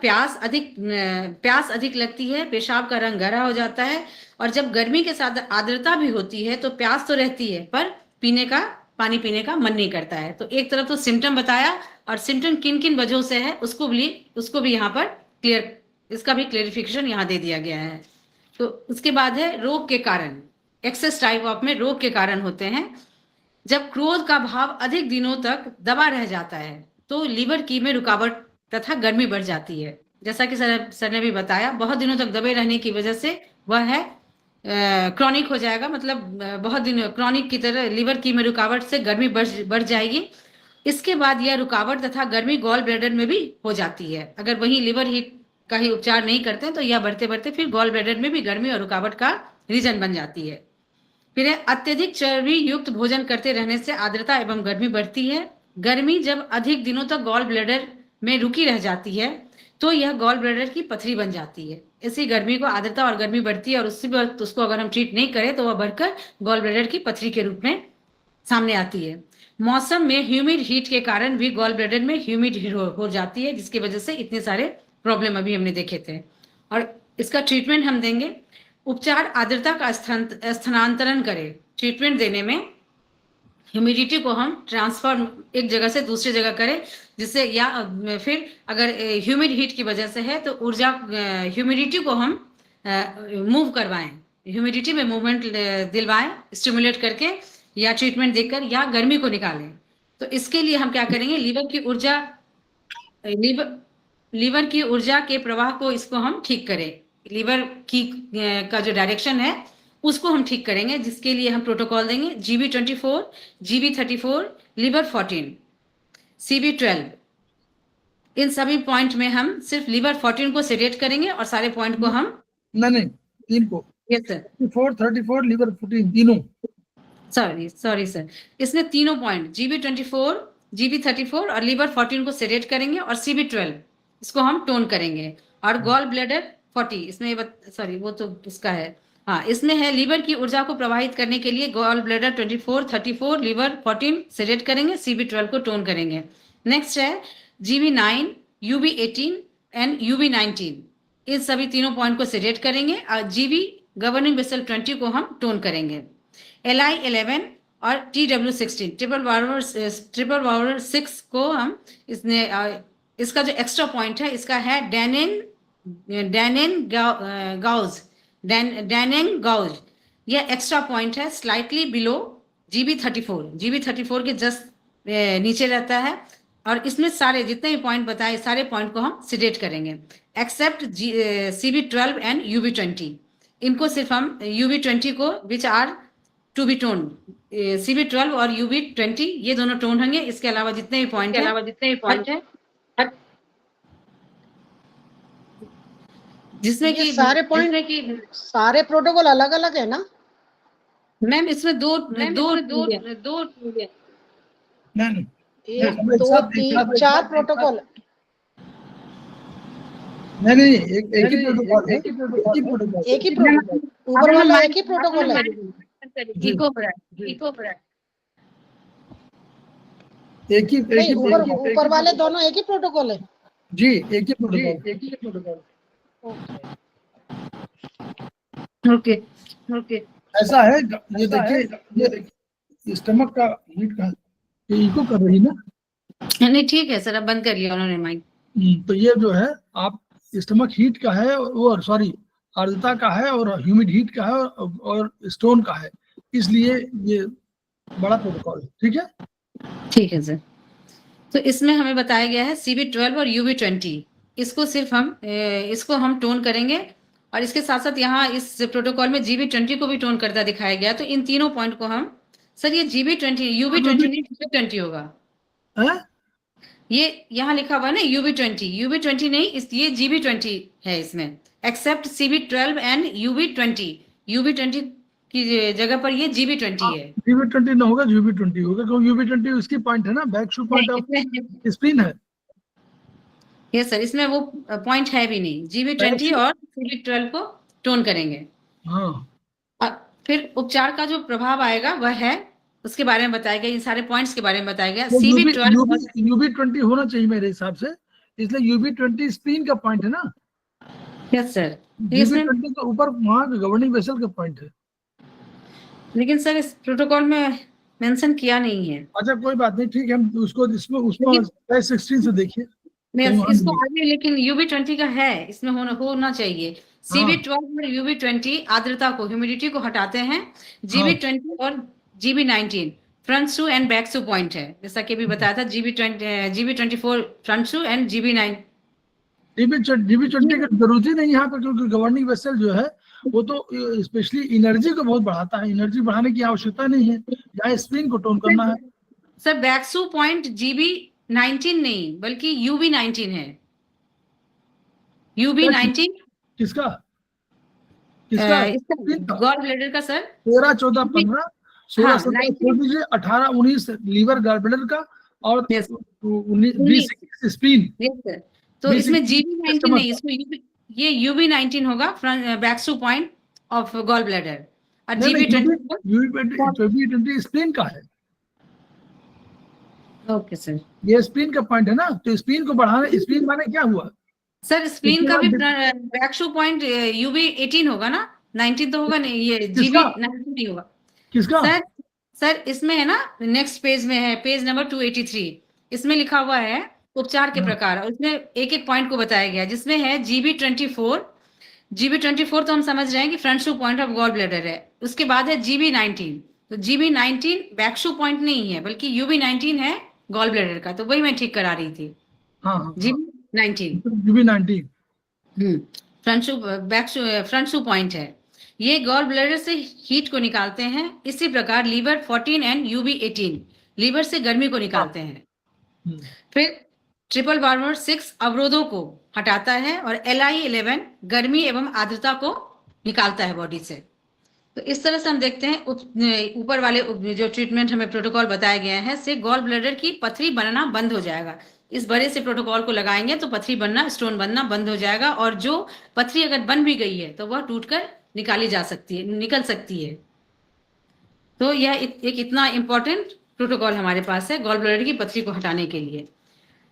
प्यास अधिक लगती है, पेशाब का रंग गहरा हो जाता है, और जब गर्मी के साथ आर्द्रता भी होती है तो प्यास तो रहती है पर पानी पीने का मन नहीं करता है। तो एक तरफ तो सिम्टम बताया, और सिम्टम किन किन वजहों से है उसको भी यहाँ पर इसका भी क्लियरिफिकेशन यहाँ दे दिया गया है। तो उसके बाद है रोग के कारण। एक्सेस टाइप ऑफ में रोग के कारण होते हैं, जब क्रोध का भाव अधिक दिनों तक दबा रह जाता है तो लीवर की में रुकावट तथा गर्मी बढ़ जाती है। जैसा कि सर ने भी बताया, बहुत दिनों तक दबे रहने की वजह से वह है क्रॉनिक हो जाएगा, मतलब बहुत दिन क्रॉनिक की तरह लीवर की में रुकावट से गर्मी बढ़ जाएगी, इसके बाद यह रुकावट तथा गर्मी गॉल ब्लैडर में भी हो जाती है। अगर वही लिवर हीट का ही उपचार नहीं करते हैं तो यह बढ़ते बढ़ते फिर गॉल ब्लैडर में भी गर्मी और रुकावट का रीजन बन जाती है। फिर है अत्यधिक चर्बी युक्त भोजन करते रहने से आर्द्रता एवं गर्मी बढ़ती है। गर्मी जब अधिक दिनों तक गॉल ब्लैडर में रुकी रह जाती है तो यह गॉल ब्लैडर की पथरी बन जाती है। इसी गर्मी को आर्द्रता और गर्मी बढ़ती है और उसको अगर हम ट्रीट नहीं करें तो वह बढ़कर गॉल ब्लैडर की पथरी के रूप में सामने आती है। मौसम में ह्यूमिड हीट के कारण भी गॉल ब्लैडर में ह्यूमिड हो जाती है, जिसकी वजह से इतने सारे प्रॉब्लम अभी हमने देखे थे। और इसका ट्रीटमेंट हम देंगे। उपचार आर्द्रता का स्थानांतरण करें। ट्रीटमेंट देने में ह्यूमिडिटी को हम ट्रांसफर एक जगह से दूसरी जगह करें, जिससे या फिर अगर ह्यूमिड हीट की वजह से है तो ऊर्जा ह्यूमिडिटी को हम मूव करवाएं, ह्यूमिडिटी में मूवमेंट दिलवाएं स्टिमुलेट करके या ट्रीटमेंट देकर या गर्मी को निकालें। तो इसके लिए हम क्या करेंगे, लीवर की ऊर्जा के प्रवाह को इसको हम ठीक करें। लीवर की का जो डायरेक्शन है उसको हम ठीक करेंगे, जिसके लिए हम प्रोटोकॉल देंगे GB24, GB34, लिवर 14, CB12। इन सभी पॉइंट में हम सिर्फ लिवर 14 को सेडेट करेंगे और सारे पॉइंट को हम नहीं तीन को, यस सर 34 लिवर 14 तीनों, सॉरी सर, इसमें तीनों पॉइंट GB24, GB34 और लिवर 14 को सेडेट करेंगे और CB12 इसको हम टोन करेंगे और गॉल ब्लैडर 40 इसमें सॉरी वो तो इसका है, हाँ इसमें है लीवर की ऊर्जा को प्रवाहित करने के लिए गॉल ब्लैडर 24, 34, लिवर 14 सेडेट करेंगे, CB12 को टोन करेंगे। नेक्स्ट है GB9, UB18 एंड UB19, इस सभी तीनों पॉइंट को सेडेट करेंगे और GB गवर्निंग वेसल 20 को हम टोन करेंगे। LI11 और TW16 ट्रिपल वावर 6 को हम इसका जो एक्स्ट्रा पॉइंट है इसका है डैनेन गाउज, यह एक्स्ट्रा पॉइंट है स्लाइटली बिलो GB34 के जस्ट नीचे रहता है और इसमें सारे जितने भी पॉइंट बताए सारे पॉइंट को हम सेडेट करेंगे एक्सेप्ट CB12 एंड UB20। इनको सिर्फ हम UB20 को which are to be tone, CB12 और UB20 ये दोनों टोन होंगे। इसके अलावा जितने भी पॉइंट है जिसमें कि सारे पॉइंट सारे प्रोटोकॉल अलग अलग है ना मैम? इसमें दो नहीं, 1 2 3 4 प्रोटोकॉल नहीं एक ही प्रोटोकॉल है, एक ही प्रोटोकॉल, ऊपर वाला एक ही प्रोटोकॉल है। ऊपर वाले दोनों एक ही प्रोटोकॉल है जी, एक ही प्रोटोकॉल। ओके ऐसा है, ये देखिए स्टमक का हीट का ये इको कर रही ना, नहीं ठीक है सर, अब बंद कर लिया उन्होंने माइक। तो ये जो है आप स्टमक हीट का है वो सॉरी आर्द्रता का है और ह्यूमिड हीट का है और स्टोन का है, इसलिए ये बड़ा प्रोटोकॉल है। ठीक है सर। तो इसमें हमें बताया गया है CB12 और UB20, इसको हम टोन करेंगे और इसके साथ साथ यहाँ इस प्रोटोकॉल में GB20 को भी टोन करता दिखाया गया। तो इन तीनों पॉइंट को हम सर ये UB20 नहीं GB20 होगा, ये यहाँ लिखा हुआ है ना UB20 नहीं, ये GB20 है इसमें एक्सेप्ट CB12 एंड UB20 की जगह पर ये GB20 है। GB20 ना होगा, UB20 होगा क्योंकि UB20 उसकी पॉइंट है ना, बैक शू पॉइंट ऑफ स्पिन है। यस सर, इसमें वो पॉइंट है भी नहीं। GB20 और CB12 को टोन करेंगे। हाँ, फिर उपचार का जो प्रभाव आएगा वह है उसके बारे में बताया गया, इन सारे पॉइंट्स के बारे में बताया गया। UB20 होना चाहिए मेरे हिसाब से, इसलिए UB20 स्पिन का पॉइंट है ना। यस सर, UB20 के ऊपर वहाँ गवर्निंग वेसल का पॉइंट है, लेकिन सर इस प्रोटोकॉल में मेंशन किया नहीं है। अच्छा कोई बात नहीं, ठीक है, हम उसको 16 से देखिए इसको आगे, लेकिन UB20 का है इसमें होना चाहिए। CB12 और UB20 आर्द्रता को, ह्यूमिडिटी को हटाते हैं। GB20 और GB19 front shoe and back shoe point है, जैसा कि अभी बताया था। GB24 front shoe and GB20 की जरूरत ही नहीं यहाँ पर, क्योंकि गवर्निंग वेसल जो है वो तो स्पेशली एनर्जी को बहुत बढ़ाता है, एनर्जी बढ़ाने की आवश्यकता नहीं है, यहाँ स्पिन को टोन करना है। सर बैक्सू पॉइंट GB19 नहीं बल्कि UB19 है। UB19 किसका किसका इसका गॉल ब्लैडर का सर। 13, 14, 15, 16, हाँ, 17 19 छोड़ दीजिए, 18, 19 लीवर गॉल ब्लैडर का, और Yes. 20 स्प्लीन। Yes sir. तो इसमें GB19 नहीं, इसमें ये UB19 होगा, बैक्सू पॉइंट ऑफ गॉल ब्लैडर। और GB20 स्प्लीन का है। Okay sir. ये स्प्लीन का पॉइंट है ना, तो स्प्लीन को बढ़ाना, स्प्लीन माने क्या हुआ? सर स्प्लीन का भी बैक्सू पॉइंट UB18 होगा ना, 19 तो होगा नहीं, ये GB19 नहीं होगा। किसका? सर इसमें है ना, नेक्स्ट पेज में है, पेज नंबर 283, इसमें लिखा हुआ है उपचार के प्रकार, और इसमें एक एक पॉइंट को बताया गया, जिसमें है GB24 तो हम समझ रहे हैं कि front shu point of gall bladder है। उसके बाद है GB19, तो GB19 बैक्सू पॉइंट नहीं है बल्कि UB19 है गॉल ब्लैडर का, तो वही मैं ठीक करा रही थी। GB19 फ्रंट शू पॉइंट है, ये गॉल ब्लैडर से हीट को निकालते हैं। इसी प्रकार लीवर 14 एंड UB18 लीवर से गर्मी को निकालते हैं। फिर ट्रिपल बार्बर 6 अवरोधों को हटाता है, और LI11 गर्मी एवं आर्द्रता को निकालता है बॉडी से। तो इस तरह से हम देखते हैं ऊपर वाले जो ट्रीटमेंट हमें प्रोटोकॉल बताया गया है से गॉल ब्लैडर की पथरी बनना बंद हो जाएगा। इस बड़े से प्रोटोकॉल को लगाएंगे तो पथरी बनना, स्टोन बनना बंद हो जाएगा, और जो पथरी अगर बन भी गई है तो वह टूटकर निकल सकती है। तो यह एक इतना इंपॉर्टेंट प्रोटोकॉल हमारे पास है गॉल ब्लैडर की पथरी को हटाने के लिए।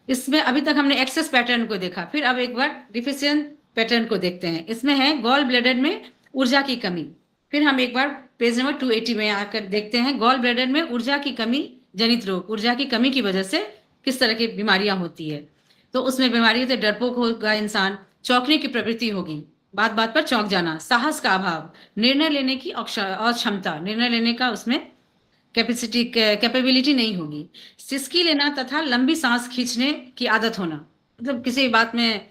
इसमें अभी तक हमने एक्सेस पैटर्न को देखा, फिर अब एक बार डिफिशिएंट पैटर्न को देखते हैं। इसमें है गॉल ब्लैडर में ऊर्जा की कमी। फिर हम एक बार पेज नंबर 280 में आकर देखते हैं गॉल ब्लैडर में ऊर्जा की कमी जनित रोग, ऊर्जा की कमी की वजह से किस तरह की बीमारियां होती है। तो उसमें बीमारी होती है, डरपोक होगा इंसान, चौंकने की प्रवृत्ति होगी, बात बात पर चौंक जाना, साहस का अभाव, निर्णय लेने की अक्षमता, निर्णय लेने का उसमें कैपेबिलिटी नहीं होगी, सिसकी लेना तथा लंबी सांस खींचने की आदत होना, मतलब किसी बात में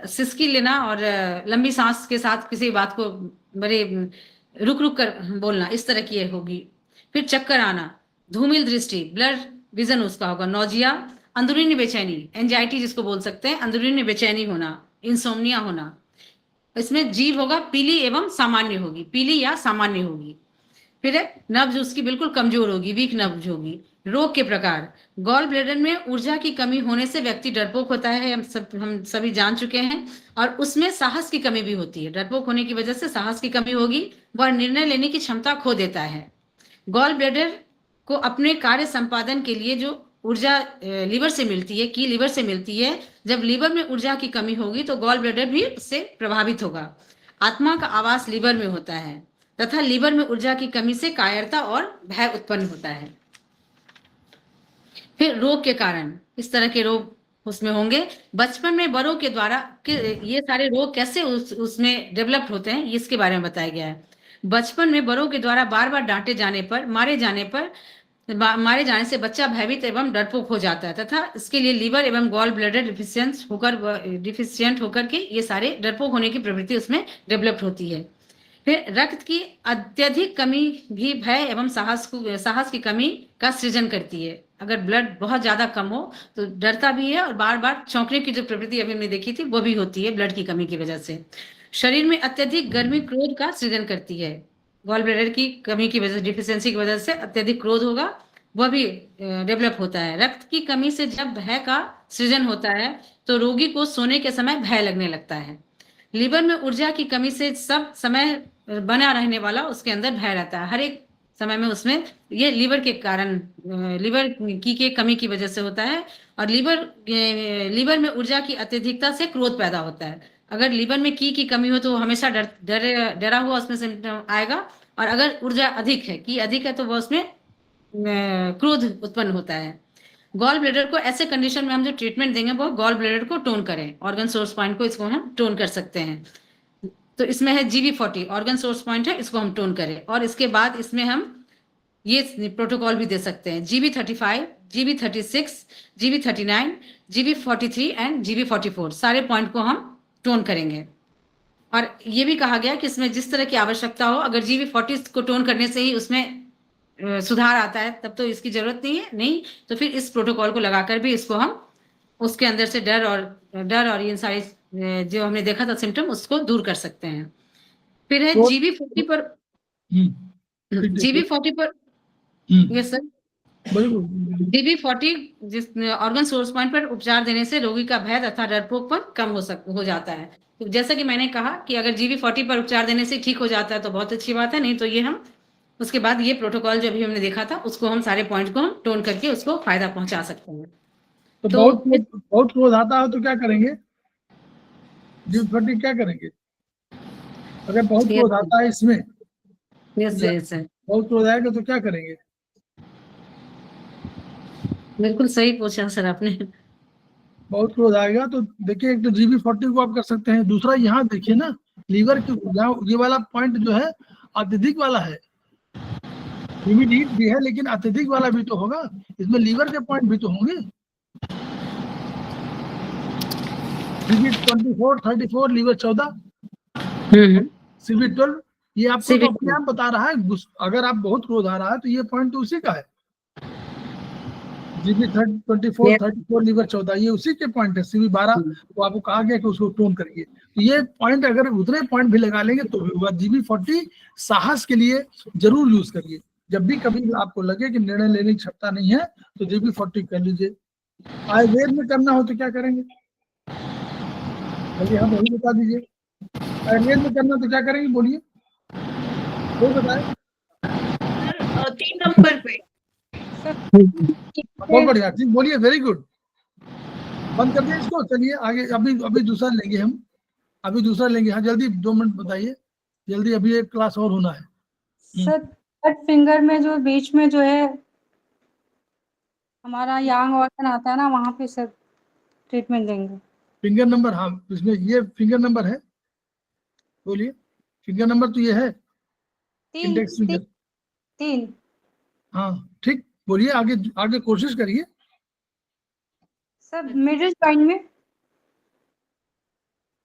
सिसकी लेना और लंबी सांस के साथ किसी बात को बड़े रुक रुक कर बोलना, इस तरह की होगी। फिर चक्कर आना, धूमिल दृष्टि, ब्लर विजन उसका होगा, नौजिया, अंदरूनी बेचैनी, एंजाइटी जिसको बोल सकते हैं, अंदरूनी बेचैनी होना, इंसोम्निया होना। इसमें जीभ होगा पीली एवं सामान्य होगी, पीली या सामान्य होगी। फिर नब्ज उसकी बिल्कुल कमजोर होगी, वीक नब्ज होगी। रोग के प्रकार, गॉल ब्लैडर में ऊर्जा की कमी होने से व्यक्ति डरपोक होता है, हम सभी जान चुके हैं, और उसमें साहस की कमी भी होती है। डरपोक होने की वजह से साहस की कमी होगी, वह निर्णय लेने की क्षमता खो देता है। गॉल ब्लैडर को अपने कार्य संपादन के लिए जो ऊर्जा लीवर से मिलती है, की लीवर से मिलती है, जब लीवर में ऊर्जा की कमी होगी तो गॉल ब्लैडर भी उससे प्रभावित होगा। आत्मा का आवास लीवर में होता है तथा लीवर में ऊर्जा की कमी से कायरता और भय उत्पन्न होता है। फिर रोग के कारण, इस तरह के रोग उसमें होंगे। बचपन में बड़ों के द्वारा ये सारे रोग कैसे उसमें डेवलप होते हैं, इसके बारे में बताया गया है। बचपन में बड़ों के द्वारा बार बार डांटे जाने पर, मारे जाने से बच्चा भयभीत एवं डरपोक हो जाता है, तथा इसके लिए लीवर एवं गॉल ब्लैडर डिफिशिएंट होकर के ये सारे डरपोक होने की प्रवृत्ति उसमें डेवलप होती है। फिर रक्त की अत्यधिक कमी भी भय एवं साहस की कमी का सृजन करती है। अगर ब्लड बहुत ज्यादा कम हो तो डरता भी है, और बार बार चौंकने की जो प्रवृत्ति अभी हमने देखी थी वो भी होती है ब्लड की कमी की वजह से। शरीर में अत्यधिक गर्मी क्रोध का सृजन करती है। गॉल ब्लैडर की कमी की वजह से, डिफिशियंसी की वजह से अत्यधिक क्रोध होगा, वह भी डेवलप होता है। रक्त की कमी से जब भय का सृजन होता है तो रोगी को सोने के समय भय लगने लगता है। लीवर में ऊर्जा की कमी से सब समय बना रहने वाला उसके अंदर भय रहता है, हर एक समय में उसमें, ये लीवर के कारण, लीवर की के कमी की वजह से होता है। और लीवर में ऊर्जा की अत्यधिकता से क्रोध पैदा होता है। अगर लीवर में की कमी हो तो हमेशा डरा हुआ उसमें सिम्टम आएगा, और अगर ऊर्जा अधिक है, की अधिक है, तो वह उसमें क्रोध उत्पन्न होता है। गॉल ब्लैडर को ऐसे कंडीशन में हम जो ट्रीटमेंट देंगे वो गॉल ब्लैडर को टोन करें, ऑर्गन सोर्स पॉइंट को इसको हम टोन कर सकते हैं। तो इसमें है GB40 ऑर्गन सोर्स पॉइंट है, इसको हम टोन करें, और इसके बाद इसमें हम ये प्रोटोकॉल भी दे सकते हैं, GB35, GB36, GB39, GB43 and GB44, सारे पॉइंट को हम टोन करेंगे। और ये भी कहा गया कि इसमें जिस तरह की आवश्यकता हो, अगर GB40 को टोन करने से ही उसमें सुधार आता है तब तो इसकी जरूरत नहीं है, नहीं तो फिर इस प्रोटोकॉल को लगाकर भी इसको हम उसके अंदर से डर और ये सारी जो हमने देखा था सिम्टम उसको दूर कर सकते हैं। फिर है तो- GV40 पर ठीक है। GV40 पर यस सर, बिल्कुल। GV40 जिस ऑर्गन सोर्स पॉइंट पर उपचार देने से रोगी का भय तथा डरपोकपन कम हो जाता है। तो जैसा कि मैंने कहा कि अगर GV40 पर उपचार देने से ठीक हो जाता है तो बहुत अच्छी बात है, नहीं तो ये हम उसके बाद ये प्रोटोकॉल जो अभी हमने देखा था उसको हम सारे पॉइंट को हम टोन करके उसको फायदा पहुंचा सकते हैं। तो तो बहुत क्रोध आता है तो क्या करेंगे? GV40 क्या करेंगे? अगर बहुत क्रोध आता है इसमें, यस सर, बहुत क्रोध आएगा तो क्या करेंगे? बिल्कुल सही पूछा सर आपने। बहुत क्रोध आएगा तो देखिए, एक तो GV40 को आप कर सकते हैं, दूसरा यहाँ देखिए ना, लीवर की यहाँ ये वाला पॉइंट जो है अत्यधिक वाला है, ह्यूमिड भी है लेकिन अत्यधिक वाला भी तो होगा, इसमें लीवर के पॉइंट भी तो होंगे। CV24, 34, लीवर 14, CV12, ये आपको तो अपने आप बता रहा है। अगर आप बहुत क्रोध आ रहा है तो ये पॉइंट तो उसी का है। GB24, 34, लीवर 14, ये उसी के पॉइंट है। CV12 तो आपको कहा गया कि उसको टोन करिए, तो ये पॉइंट अगर उतने पॉइंट भी लगा लेंगे तो भी होगा। GB40 साहस के लिए जरूर यूज करिए। जब भी कभी आपको लगे कि निर्णय लेने की क्षमता नहीं है तो GB40 कर लीजिए। आयुर्वेद में करना हो तो क्या करेंगे? चलिए हम वही बता दीजिए। आयुर्वेद में करना तो क्या करेंगे, बोलिए, वो बताए। सर 3 नंबर पे बहुत बढ़िया, ठीक, बोलिए, वेरी गुड। बंद कर दें इसको, चलिए आगे। अभी दूसरा लेंगे हम, अभी दूसरा लेंगे। हाँ जल्दी 2 मिनट बताइए जल्दी, अभी एक क्लास और होना है। सर थर्ड फिंगर में जो बीच में जो है हमारा यांग ऑर्गन आता है ना, वहाँ पे सर ट्रीटमेंट देंगे। फिंगर नंबर, हाँ इसमें ये फिंगर नंबर है, बोलिए। फिंगर नंबर तो ये है, इंडेक्स फिंगर। 3 हाँ ठीक, बोलिए, आगे आगे कोशिश करिए। सर मिडिल जॉइंट में।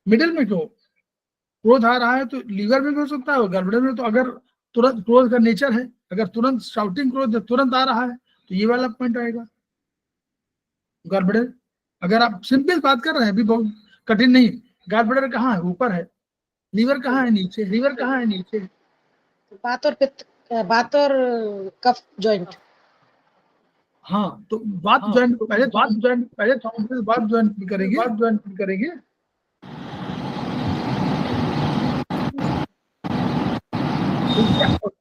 मिडिल में क्यों? क्रोध आ रहा है तो लीवर में भी हो सकता है, गड़बड़े में। तो अगर तुरंत क्रोध का नेचर है, अगर तुरंत शाउटिंग क्रोध तुरंत आ रहा है तो ये वाला पॉइंट आएगा, गड़बड़े। अगर आप सिंपल बात कर रहे हैं, अभी बहुत कठिन नहीं। गड़बड़े कहाँ है? ऊपर है। लीवर कहाँ है? नीचे। लीवर कहाँ है? नीचे। बात और पित्त, बात और कफ जॉइंट। हाँ तो बात ज्वाइन पहले बात ज्वाइन करेंगे।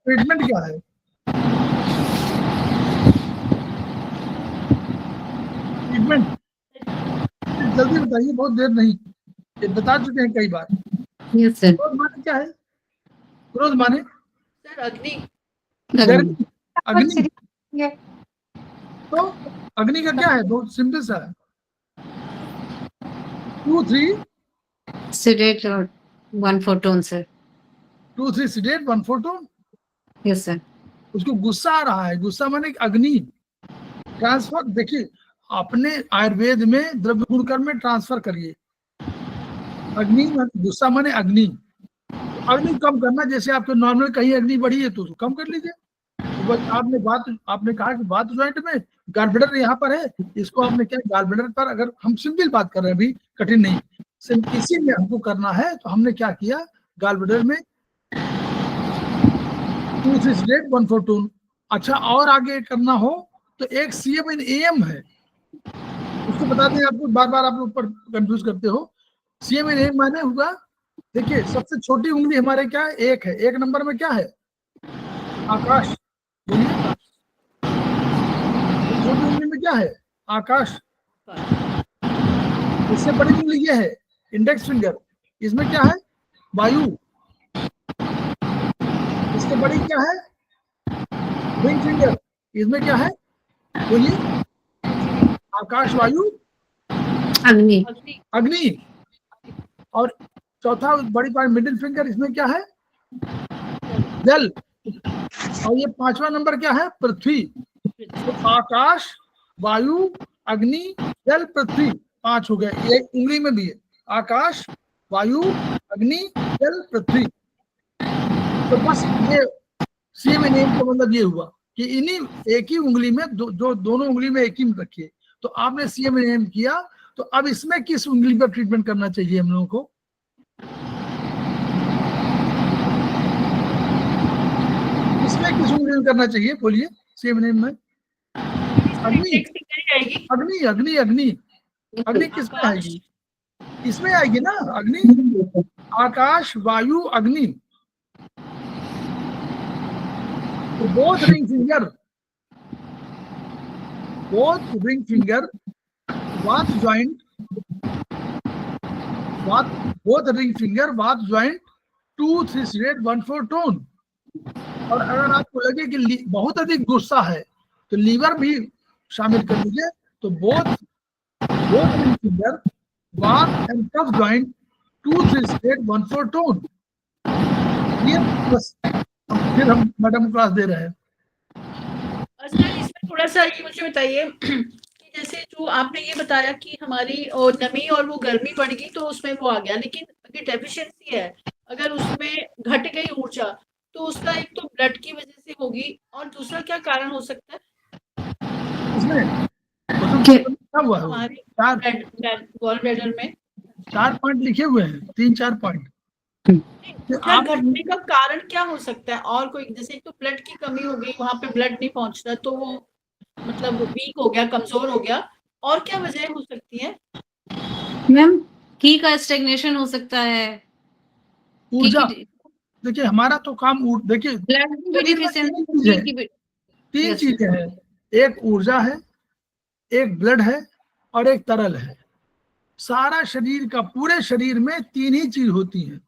ट्रीटमेंट क्या है? ट्रीटमेंट जल्दी बताइए, बहुत देर नहीं, ये बता चुके हैं कई बार। यस सर, क्रोध माने क्या है? क्रोध माने सर अग्नि। गर्मी, अग्नि। ये तो अग्नि का क्या है? बहुत सिंपल सा है, 2, 3 sedate और 1 photon sir. 2, 3 seeded, 1 photon. Yes sir, उसको गुस्सा आ रहा है, गुस्सा माने अग्नि ट्रांसफर। देखिए, अपने आयुर्वेद में द्रव्य गुणकर्म में ट्रांसफर करिए। अग्नि गुस्सा माने अग्नि, अग्नि कम करना। जैसे आपके नॉर्मल कहीं अग्नि बढ़ी है तो कम कर लीजिए। तो बस आपने कहा कि बात ज्वाइंट में गॉलब्लैडर यहाँ पर है, इसको आपने क्या गॉलब्लैडर पर, अगर हम सिंपल बात कर रहे हैं, अभी कठिन नहीं, इसी में हमको करना है, तो हमने क्या किया, गॉलब्लैडर में 2, 3 सीडेट, 1 फोटोन। अच्छा, और आगे करना हो तो एक CMN-AM है, उसको बता दें आपको, बार बार आप लोग पर कंफ्यूज करते हो। CMN-AM माने हुआ, देखिए सबसे छोटी उंगली हमारे क्या है? 1 है। 1 नंबर में क्या है? आकाश। बोलिए, छोटी उंगली में क्या है? आकाश। इससे बड़ी उंगली ये है, इंडेक्स फिंगर, इसमें क्या है? वायु। इससे बड़ी क्या है? रिंग फिंगर, इसमें क्या है? बोलिए, आकाश, वायु, अग्नि। अग्नि। और चौथा बड़ी पार्ट मिडिल फिंगर, इसमें क्या है? जल। और ये 5वां नंबर क्या है? पृथ्वी। तो आकाश, वायु, अग्नि, जल, पृथ्वी, 5 हो गए। ये उंगली में भी है, आकाश, वायु, अग्नि, जल, पृथ्वी। तो बस ये CMN का मतलब ये हुआ। कि इन्हीं एक ही उंगली में जो दोनों उंगली में एक ही में रखिए। तो आपने CMNM किया, तो अब इसमें किस उंगली पर ट्रीटमेंट करना चाहिए हम लोगों को? इसमें किस उंगली में करना चाहिए बोलिए? CMNM में अग्नि इंडेक्स फिंगर ही आएगी। अग्नि अग्नि अग्नि अग्नि किसमें आएगी? इसमें आएगी ना अग्नि, आकाश वायु अग्नि। तो बोथ रिंग फिंगर वात ज्वाइंट both ring finger वात ज्वाइंट 2 3 thread 1 4 टोन। और अगर आपको लगे कि बहुत अधिक गुस्सा है तो लीवर भी शामिल कर लीजिए। तो both ring finger vata and kapha joint 2 3 thread 1 4 tone. ये बस फिर हम मैडम क्लास दे रहे हैं। सर इसमें थोड़ा सा ये मुझे बताइए कि जैसे जो आपने ये बताया कि हमारी नमी और वो गर्मी बढ़ गई तो उसमें वो आ गया, लेकिन अगर डेफिशिएंसी है, अगर उसमें घट गई ऊर्जा, तो उसका एक तो ब्लड की वजह से होगी और दूसरा क्या कारण हो सकता है? इसमें क्या हुआ है? हमारी चार गॉल ब्लैडर में 4 पॉइंट लिखे हुए हैं, 3-4 पॉइंट। ब्लड घटने का कारण क्या हो सकता है? और कोई, जैसे एक तो ब्लड की कमी हो गई, वहां पे ब्लड नहीं पहुंचता तो वो मतलब वीक हो गया, कमजोर हो गया, और क्या वजह हो सकती है? मैम की का स्टेगनेशन हो सकता है। ऊर्जा, देखिए हमारा तो काम देखिए ब्लड की डिफिशियंसी, तीन चीजें हैं, एक ऊर्जा है, एक ब्लड है और एक तरल है। सारा शरीर का, पूरे शरीर में 3 ही चीज होती हैं।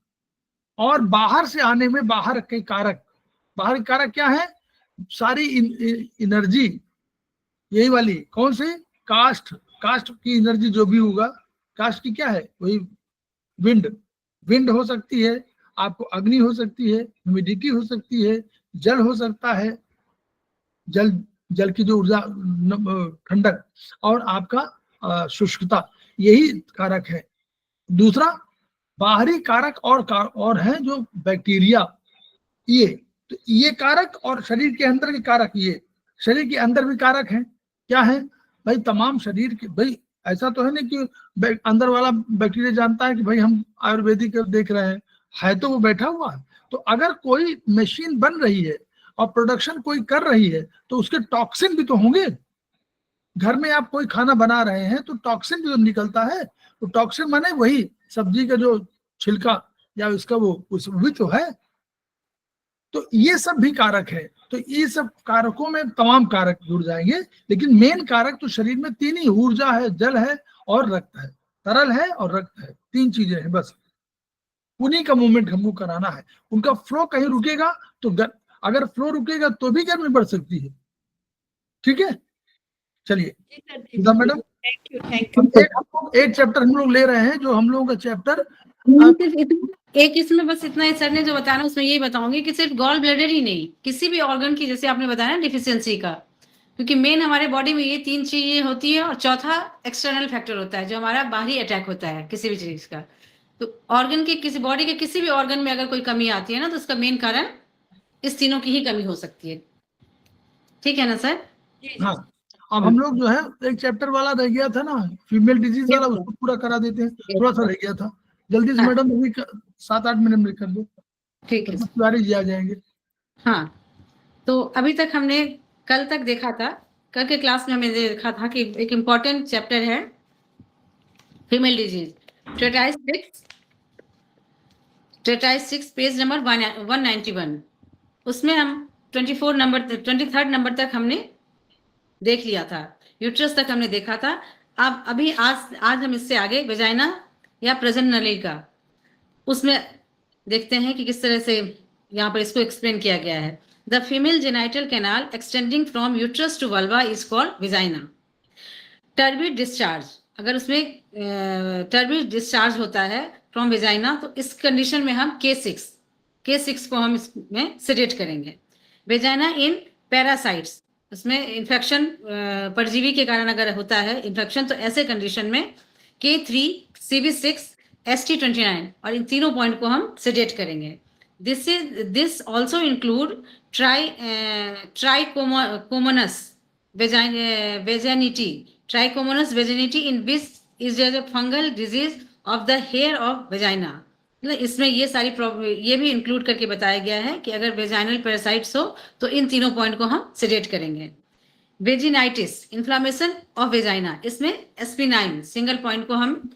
और बाहर से आने में बाहर के कारक क्या है? सारी एनर्जी, यही वाली कौन सी? कास्ट की एनर्जी जो भी होगा, कास्ट की क्या है? वही विंड हो सकती है, आपको अग्नि हो सकती है, ह्यूमिडिटी हो सकती है, जल हो सकता है, जल की जो ऊर्जा, ठंडक, और आपका शुष्कता, यही कारक है। दूसरा बाहरी कारक और है जो बैक्टीरिया, तो ये कारक, और शरीर के अंदर के कारक, ये शरीर के अंदर भी कारक हैं। क्या है भाई? तमाम शरीर के, भाई ऐसा तो है ना कि अंदर वाला बैक्टीरिया जानता है कि भाई हम आयुर्वेदिक देख रहे हैं, तो वो बैठा हुआ है। तो अगर कोई मशीन बन रही है और प्रोडक्शन कोई कर रही है तो उसके टॉक्सिन भी तो होंगे। घर में आप कोई खाना बना रहे हैं तो टॉक्सिन भी तो निकलता है। तो टॉक्सिन माने वही सब्जी का जो छिलका या इसका वो भी तो है। तो ये सब भी कारक है। तो ये सब कारकों में तमाम कारक जुड़ जाएंगे, लेकिन मेन कारक तो शरीर में 3 ही, ऊर्जा है, जल है और रक्त है, तरल है और रक्त है, 3 चीजें हैं बस। उन्हीं का मूवमेंट हमको कराना है। उनका फ्लो कहीं रुकेगा तो अगर फ्लो रुकेगा तो भी गर्मी बढ़ सकती है। ठीक है, चलिए मैडम, थैंक यू। एक चैप्टर हम लोग ले रहे हैं, जो हम लोगों का चैप्टर एक इसमें बस इतना सर ने जो बताया उसमें यही बताऊंगी कि सिर्फ गॉल ब्लैडर ही नहीं, किसी भी ऑर्गन की, जैसे आपने बताया ना डिफिशियंसी का, क्योंकि मेन हमारे बॉडी में ये 3 चीजें होती है, और चौथा एक्सटर्नल फैक्टर होता है जो हमारा बाहरी अटैक होता है किसी भी चीज का। तो ऑर्गन के, किसी बॉडी के किसी भी ऑर्गन में अगर कोई कमी आती है ना, तो उसका मेन कारण इस तीनों की ही कमी हो सकती है। ठीक है ना सर? हाँ, अब हम लोग जो है एक चैप्टर वाला रह गया था ना, फीमेल डिजीज वाला, उसको पूरा करा देते हैं। थोड़ा सा रह गया था, जल्दी से मैडम अभी 7-8 मिनट में कर दो। ठीक है, तिवारी जी आ जाएंगे। हाँ, तो अभी तक हमने कल तक देखा था, कल के क्लास में हमने देखा था कि एक इम्पॉर्टेंट चैप्टर है फीमेल डिजीज, ट्रेटाइज 6 पेज नंबर 191। उसमें हम 23rd नंबर तक हमने देख लिया था, यूट्रस तक हमने देखा था। अब अभी आज हम इससे आगे वेजाइना या प्रेजेंट नलिका, उसमें देखते हैं कि किस तरह से यहाँ पर इसको एक्सप्लेन किया गया है। The female genital canal extending from uterus to vulva is called vagina. Turbid discharge, अगर उसमें टर्बिड डिस्चार्ज होता है फ्रॉम वेजाइना, तो इस कंडीशन में हम K6 को हम इसमें सेडेट करेंगे। वेजाइना इन पैरासाइट्स, उसमें इन्फेक्शन, परजीवी के कारण अगर होता है इन्फेक्शन, तो ऐसे कंडीशन में K3, CV6, ST29, और इन तीनों पॉइंट को हम सेडेट करेंगे। This also include trichomonas vaginity. Trichomonas vaginity in which is a fungal disease of the hair of vagina. मतलब इसमें ये सारी ये भी इंक्लूड करके बताया गया है कि अगर वेजाइनल पैरासाइट्स हो तो इन तीनों पॉइंट को हम सेडेट करेंगे। वेजिनाइटिस, इन्फ्लामेशन ऑफ वेजाइना, इसमें SP9 सिंगल पॉइंट को हम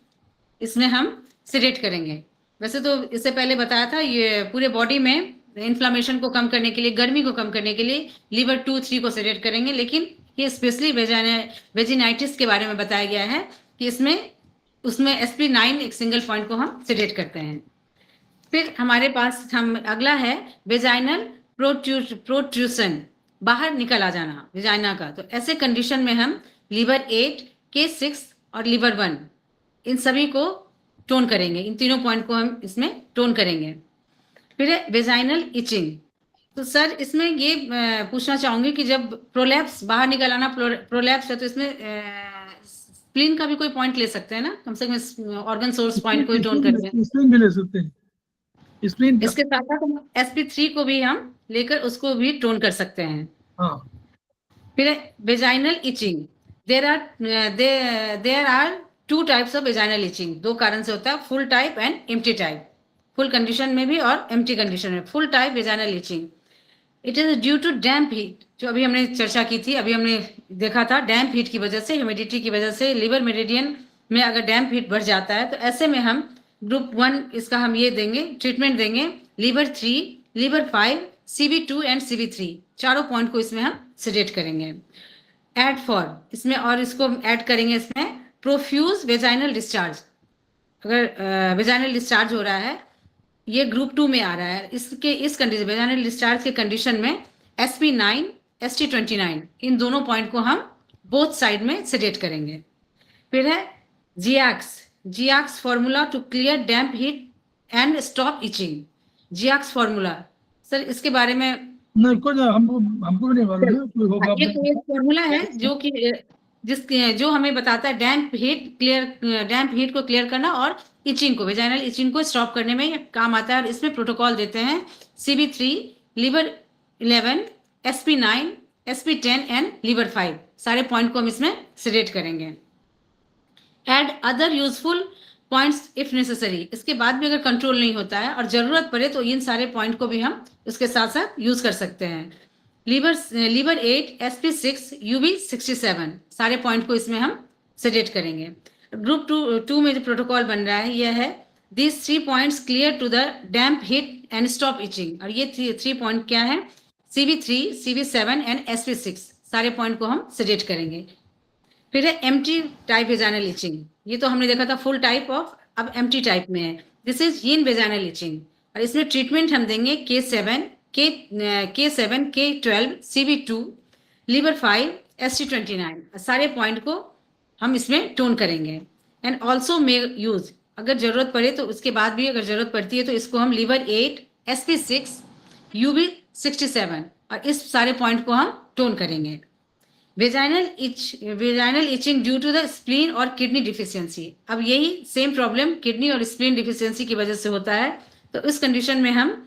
सेडेट करेंगे। वैसे तो इससे पहले बताया था ये पूरे बॉडी में इन्फ्लामेशन को कम करने के लिए, गर्मी को कम करने के लिए लीवर 2-3 को सेडेट करेंगे, लेकिन ये स्पेशली वेजिनाइटिस के बारे में बताया गया है कि उसमें SP9 एक सिंगल पॉइंट को हम सेडेट करते हैं। फिर हमारे पास अगला है वेजाइनल प्रोट्रूशन, बाहर निकल आ जाना वेजाइना का। तो ऐसे कंडीशन में हम लीवर 8, K6 और लीवर 1 इन सभी को टोन करेंगे, इन तीनों पॉइंट को हम इसमें टोन करेंगे। फिर है वेजाइनल इचिंग। तो सर इसमें ये पूछना चाहूंगी कि जब प्रोलैप्स, बाहर निकल आना प्रोलैप्स है, तो इसमें स्प्लीन का भी कोई पॉइंट ले सकते हैं ना, कम से कम ऑर्गन सोर्स पॉइंट को ही टोन करके। स्प्लीन भी ले सकते हैं, स्प्लीन इसके साथ साथ SP3 को भी हम लेकर उसको भी टोन कर सकते हैं। हाँ। फिर vaginal itching, there are 2 types of vaginal itching. 2 कारण से होता है, full type and empty type. Full condition में भी और एम्प्टी कंडीशन में। Full type vaginal itching, it is due to damp heat, जो अभी हमने चर्चा की थी, अभी हमने देखा था डैम्प हीट की वजह से, ह्यूमिडिटी की वजह से लीवर मेरिडियन में अगर डैम्प हीट बढ़ जाता है, तो ऐसे में हम ग्रुप 1 इसका हम ये देंगे, ट्रीटमेंट देंगे। Liver 3, liver 5, CV2 and CV3 चारों पॉइंट को इसमें हम सेडेट करेंगे। एड फॉर, इसमें और इसको ऐड करेंगे इसमें प्रोफ्यूज वेजाइनल डिस्चार्ज। अगर वेजाइनल डिस्चार्ज हो रहा है, ये ग्रुप 2 में आ रहा है, इस कंडीशन वेजाइनल डिस्चार्ज के कंडीशन में SP9, ST29 इन दोनों पॉइंट को हम बोथ साइड में सेडेट करेंगे। फिर है जियाक्स formula to clear damp heat and stop itching. जियाक्स फॉर्मूला, सर इसके बारे में नहीं, कुछ हमको भी नहीं मालूम है, कोई होगा। ये कोई फॉर्मूला है जो हमें बताता है डैम्प हीट को क्लियर करना और इचिंग को, वेजाइनल इचिंग को स्टॉप करने में ये काम आता है। और इसमें प्रोटोकॉल देते हैं CV3, liver 11, SP9, SP10 and liver 5 सारे पॉइंट को हम इसमें सेडेट करेंगे। Add other useful points if necessary, इसके बाद भी अगर कंट्रोल नहीं होता है और जरूरत पड़े तो इन सारे पॉइंट को भी हम उसके साथ साथ यूज कर सकते हैं। लीवर 8, SP6, UB67 सारे पॉइंट को इसमें हम सेडेट करेंगे। ग्रुप 2 में जो प्रोटोकॉल बन रहा है यह है this 3 points clear to the damp heat and stop itching. और ये 3 पॉइंट क्या है? CV3, CV7 एंड SP6 सारे पॉइंट को हम सेडेट करेंगे। फिर है एम्प्टी टाइप वेजाइनल इचिंग, ये तो हमने देखा था फुल टाइप ऑफ, अब एम्प्टी टाइप में है। दिस इज यीन वेजाइनल इचिंग और इसमें ट्रीटमेंट हम देंगे K7, K12, CV2, liver 5, ST29 सारे पॉइंट को हम इसमें टोन करेंगे। एंड ऑल्सो मे यूज, अगर जरूरत पड़े तो उसके बाद भी अगर जरूरत पड़ती है तो इसको हम लीवर 8, SP6, UB67 और इस सारे पॉइंट को हम टोन करेंगे। Vaginal itching due to the spleen और किडनी डिफिशियंसी, अब यही सेम प्रॉब्लम किडनी और स्प्लीन डिफिशियंसी की वजह से होता है। तो इस कंडीशन में हम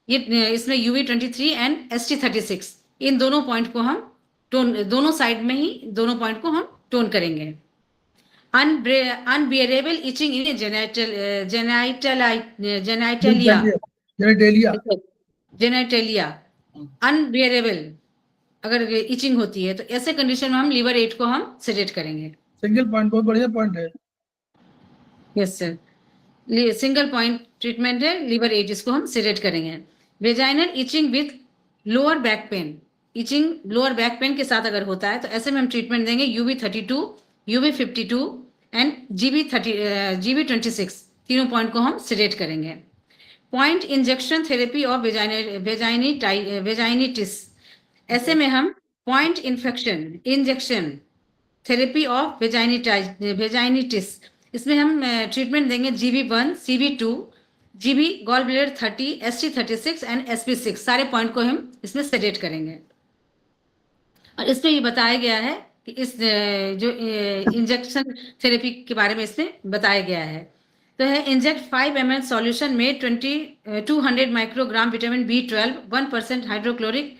इसमें UB23 एंड ST36 इन दोनों पॉइंट को हम टोन, दोनों साइड में ही दोनों पॉइंट को हम टोन करेंगे। अनबियरेबल इचिंग इन जेनाइटेलिया अनबियरेबल अगर इचिंग होती है तो ऐसे कंडीशन में हम लीवर 8 को हम सेडेट करेंगे। सिंगल पॉइंट बहुत बढ़िया पॉइंट है। Yes sir, single point treatment है लीवर 8, इसको हम सेडेट करेंगे। Vaginal itching with lower back pain, itching lower back pain के साथ अगर होता है तो ऐसे में हम ट्रीटमेंट देंगे UB32, UB52 एंड GB26 तीनों पॉइंट को हम सेडेट करेंगे। पॉइंट इंजेक्शन थेरेपी ऑफ वेजाइनिटिस, ऐसे में हम पॉइंट इंजेक्शन थेरेपी ऑफ वेजाइनिटिस, इसमें हम ट्रीटमेंट देंगे GB1, CV2, GB gall bladder 30, ST36 and SP6 सारे पॉइंट को हम इसमें सेडेट करेंगे। और इसमें ये बताया गया है कि इस जो इंजेक्शन थेरेपी के बारे में इसमें बताया गया है। तो है इंजेक्ट 5 ml सॉल्यूशन में 200 microgram vitamin B12, 1% hydrochloric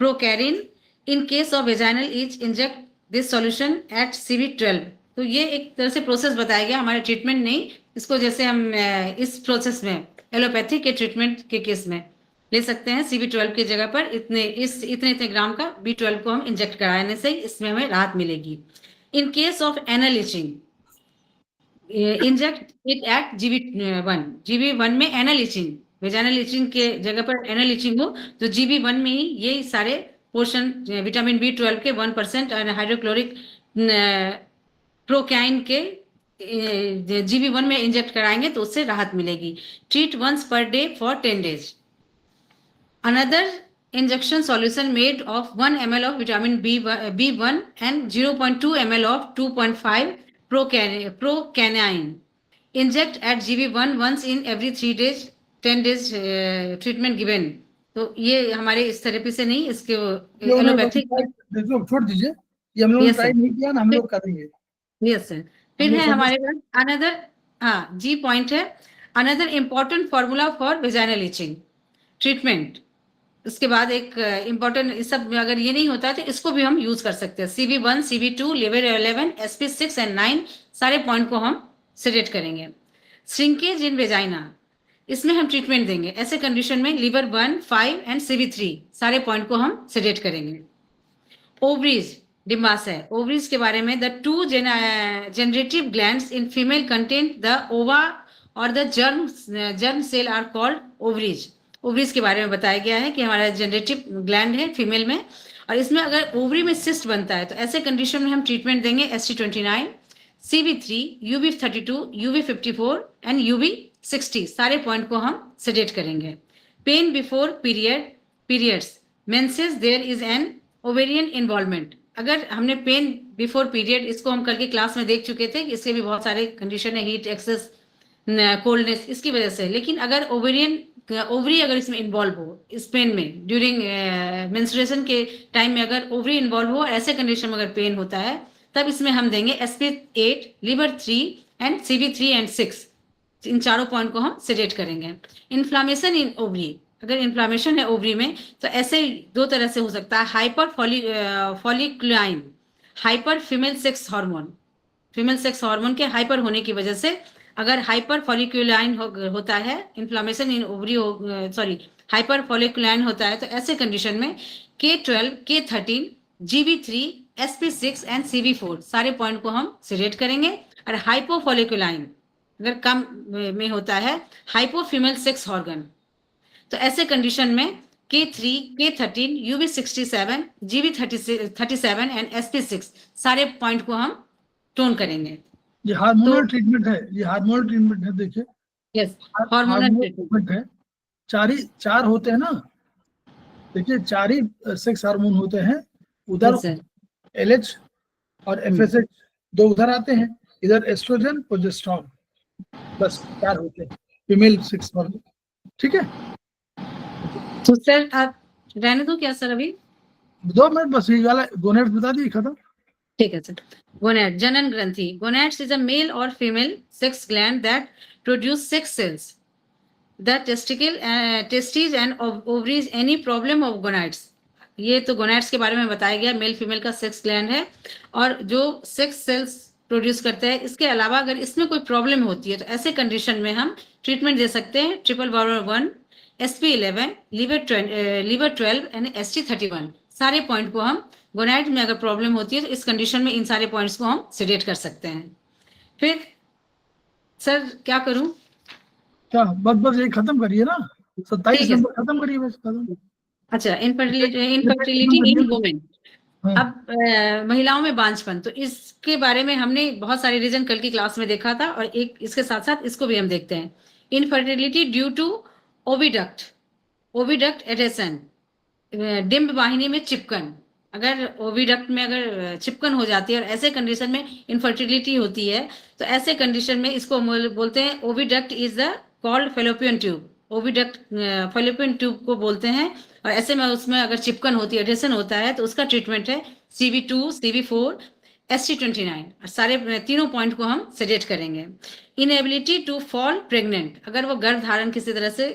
procaine in case of vaginal itch inject this solution at CV12। तो ये एक तरह से प्रोसेस बताया गया, हमारे ट्रीटमेंट नहीं, इसको जैसे हम इस प्रोसेस में एलोपैथी के ट्रीटमेंट के केस में ले सकते हैं। CV12 की जगह पर इतने ग्राम का B12 को हम इंजेक्ट कराने से इसमें हमें राहत मिलेगी। In case of anal itching inject it at GB1 में एनल इचिंग, वेजाइनल इचिंग के जगह पर एनल इचिंग हो तो GB1 में ही ये सारे पोर्शन विटामिन B12 के 1% और हाइड्रोक्लोरिक प्रोकाइन के GB1 में इंजेक्ट कराएंगे तो उससे राहत मिलेगी। Treat once per day for 10 days। Another injection solution made of 1 ml of vitamin B1 and 0.2 ml of 2.5 procaine inject at GB1 once in every 3 days 10 days treatment given। तो ये हमारे इस थेरेपी से नहीं, इसके एलोपैथिक देखो छोड़ दीजिए, ये हम लोग Yes, ट्राई sir. नहीं किया ना, हम लोग करेंगे। Yes sir. फिर है हमारे पास अनदर, हाँ जी पॉइंट है, another important formula for vaginal itching treatment. उसके बाद एक इम्पोर्टेंट, इस सब अगर ये नहीं होता तो इसको भी हम यूज कर सकते हैं। CV1, CV2, liver 11, SP6 and 9 सारे पॉइंट को हम सेडेट करेंगे। श्रिंकेज इन वेजाइना, इसमें हम ट्रीटमेंट देंगे। ऐसे कंडीशन में लिवर 1, 5 एंड CV3 सारे पॉइंट को हम सेडेट करेंगे। ओवरीज डिम्बास है, ओवरीज के बारे में the 2 generative glands in female contain the ova और the germ cell are called ovaries. Ovaries के बारे में बताया गया है कि हमारा जनरेटिव ग्लैंड है फीमेल में, और इसमें अगर ओवरी में सिस्ट बनता है तो ऐसे कंडीशन में हम ट्रीटमेंट देंगे ST29, CV3, UB32, UB54 and UB60 सारे पॉइंट को हम सेडेट करेंगे। Pain before periods menses there is an ovarian involvement. अगर हमने पेन बिफोर पीरियड, इसको हम कल के क्लास में देख चुके थे कि इसके भी बहुत सारे कंडीशन है, हीट एक्सेस, कोल्डनेस, इसकी वजह से। लेकिन अगर ओवरी अगर इसमें इन्वॉल्व हो, इस पेन में ड्यूरिंग मेंस्ट्रुएशन के टाइम में अगर ओवरी इन्वॉल्व हो, ऐसे कंडीशन में अगर पेन होता है तब इसमें हम देंगे SP8, liver 3 and CV3 and 6। इन चारों पॉइंट को हम सेडेट करेंगे। इन्फ्लामेशन इन ओवरी, अगर इन्फ्लामेशन है ओवरी में तो ऐसे 2 तरह से हो सकता है। Hyper folliculine, hyper female sex hormone, female sex hormone के हाइपर होने की वजह से अगर हाइपर फॉलिकुलाइन होता है, inflammation in ovary hyper folliculine होता है तो ऐसे कंडीशन में K12, K13, GB3, SP6 and CV4 सारे पॉइंट को हम सेडेट करेंगे। और हाइपोफॉलिकुलाइन अगर कम में होता है, हाइपो फीमेल सेक्स ऑर्गन, तो ऐसे कंडीशन में K3, K13, UB67, GB37 and SP6 सारे पॉइंट को हम टोन करेंगे। ये हार्मोनल ट्रीटमेंट है, ये हार्मोनल ट्रीटमेंट है। देखिए यस, हार्मोनल ट्रीटमेंट है। चार होते हैं ना, देखिए 4 ही सेक्स हार्मोन होते हैं। उधर LH और FSH 2 उधर आते हैं, इधर एस्ट्रोजन, प्रोजेस्टेरोन, बस 4 होते हैं फीमेल सेक्स हार्मोन। ठीक है, तो सर आप रहने दो क्या सर, अभी 2 मिनट बस, ये वाला गोनेड बता दिए, खत्म। ठीक है सर। गोनेड, जनन ग्रंथि। गोनेड्स इज अ मेल और female sex gland that produce sex cells. The testis and ovaries any problem of gonads. ये तो गोनाड्स के बारे में बताया गया, मेल फीमेल का सेक्स ग्लैंड है और जो सेक्स सेल्स प्रोड्यूस करते हैं। इसके अलावा अगर इसमें कोई प्रॉब्लम होती है तो ऐसे कंडीशन में हम ट्रीटमेंट दे सकते हैं। 111, SP11, लिवर 12 एंड ST31 सारे पॉइंट को हम, गोनाड में अगर प्रॉब्लम होती है तो इस कंडीशन में इन सारे पॉइंट्स को हम सेडेट कर सकते हैं। फिर सर क्या करूं? क्या बस ये खत्म करिए ना, 27 नंबर खत्म करिए बस, खत्म। अच्छा, इनफर्टिलिटी इन वुमेन। अब महिलाओं में बांझपन, तो इसके बारे में हमने बहुत सारे रीजन कल की क्लास में देखा था और एक इसके साथ साथ इसको भी हम देखते हैं। Infertility due to oviduct adhesion, डिम्ब वाहिनी में चिपकन। अगर ओविडक्ट में अगर चिपकन हो जाती है और ऐसे कंडीशन में इनफर्टिलिटी होती है तो ऐसे कंडीशन में इसको बोलते हैं oviduct is the called fallopian tube. Oviduct fallopian tube को बोलते हैं और ऐसे में उसमें अगर चिपकन होती है, एडेशन होता है तो उसका ट्रीटमेंट है CV2, CV4, ST29 सारे तीनों पॉइंट को हम सजेस्ट करेंगे। इनएबिलिटी टू फॉल प्रेग्नेंट, अगर वो गर्भ धारण किसी तरह से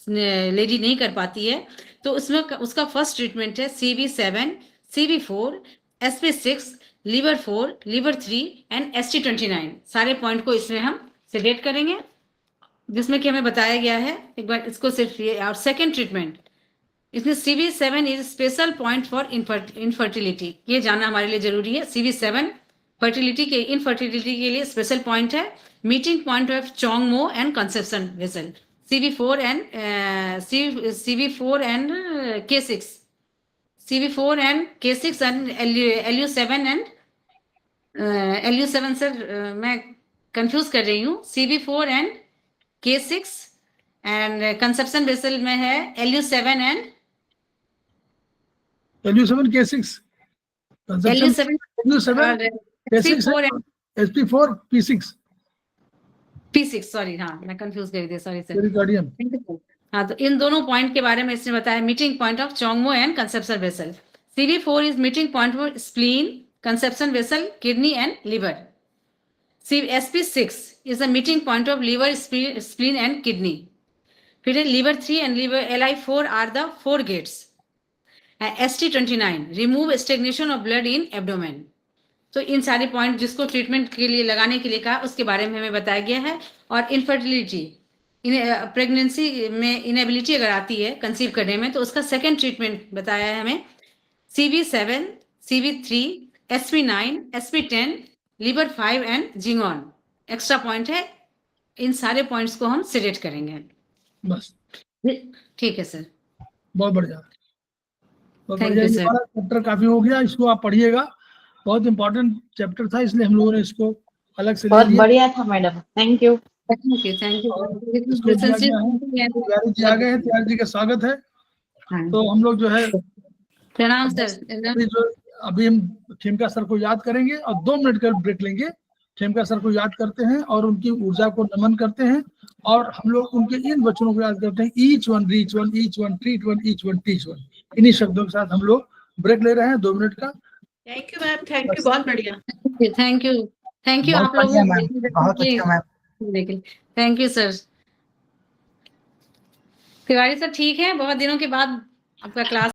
लेडी नहीं कर पाती है तो उसमें उसका फर्स्ट ट्रीटमेंट है CV7, CV4, SP6, liver 4, liver 3 and ST29। सारे पॉइंट को इसमें हम सजेस्ट करेंगे, जिसमें कि हमें बताया गया है। एक बार इसको सिर्फ ये, और सेकेंड ट्रीटमेंट इसमें CV7 is special point for infertility, ये जानना हमारे लिए जरूरी है। CV7 फर्टिलिटी के इनफर्टिलिटी के लिए स्पेशल पॉइंट है। Meeting point of Chongmo and conception vessel. CV4 and K6, CV4 and K6 and LU7 and LU7 sir मैं कंफ्यूज कर रही हूँ। CV4 and K6 and conception vessel में है LU7 and LU7 K6 LU7 LU7 K6 SP4 and SP4 P6 P6, sorry, हाँ मैं कंफ्यूज कर दी, सॉरी सर। पेरिकार्डियम। हाँ, तो इन दोनों पॉइंट के बारे में इसने बताया। Meeting point of Chongmo and conception vessel. CV4 is meeting point for spleen, conception vessel, kidney and liver. SP6 is the meeting point of liver, spleen and kidney. फिर liver 3 and liver LI4 are the 4 gates. ST29 remove stagnation of blood in abdomen. तो इन सारे पॉइंट जिसको ट्रीटमेंट के लिए लगाने के लिए कहा उसके बारे में हमें बताया गया है। और इनफर्टिलिटी, प्रेगनेंसी में इनएबिलिटी अगर आती है कंसीव करने में तो उसका सेकेंड ट्रीटमेंट बताया है हमें। CV7, CV3, SP9, SP10, liver 5 and जिंगॉन एक्स्ट्रा पॉइंट है। इन सारे पॉइंट्स को हम सिलेक्ट करेंगे। बस ठीक है सर, बहुत बढ़िया, बहुत Thank बढ़िया। you, ये sir. हमारा चैप्टर काफी हो गया, इसको आप पढ़िएगा, बहुत इंपॉर्टेंट चैप्टर था, इसलिए हम लोगों ने इसको अलग से ले बहुत लिया। बढ़िया था मैडम, थैंक यू। थैंक और यू। इसको दिया गया है, तिवारी जी आ गए हैं, तिवारी जी का स्वागत है। तो हम लोग जो है प्रणाम सर। अभी हम खेमका सर को याद करेंगे और 2 मिनट का ब्रेक लेंगे। खेमका सर को याद करते हैं और उनकी ऊर्जा को नमन करते हैं और हम लोग उनके इन वचनों को याद करते हैं, each one reach one, each one treat one, each one teach one. इन्हीं शब्दों के साथ हम लोग ब्रेक ले रहे हैं 2 मिनट का। Thank you ma'am, thank you, बहुत बढ़िया। थैंक यू आप लोगों को। Thank you sir. Tiwari sir ठीक है, बहुत दिनों के बाद आपका क्लास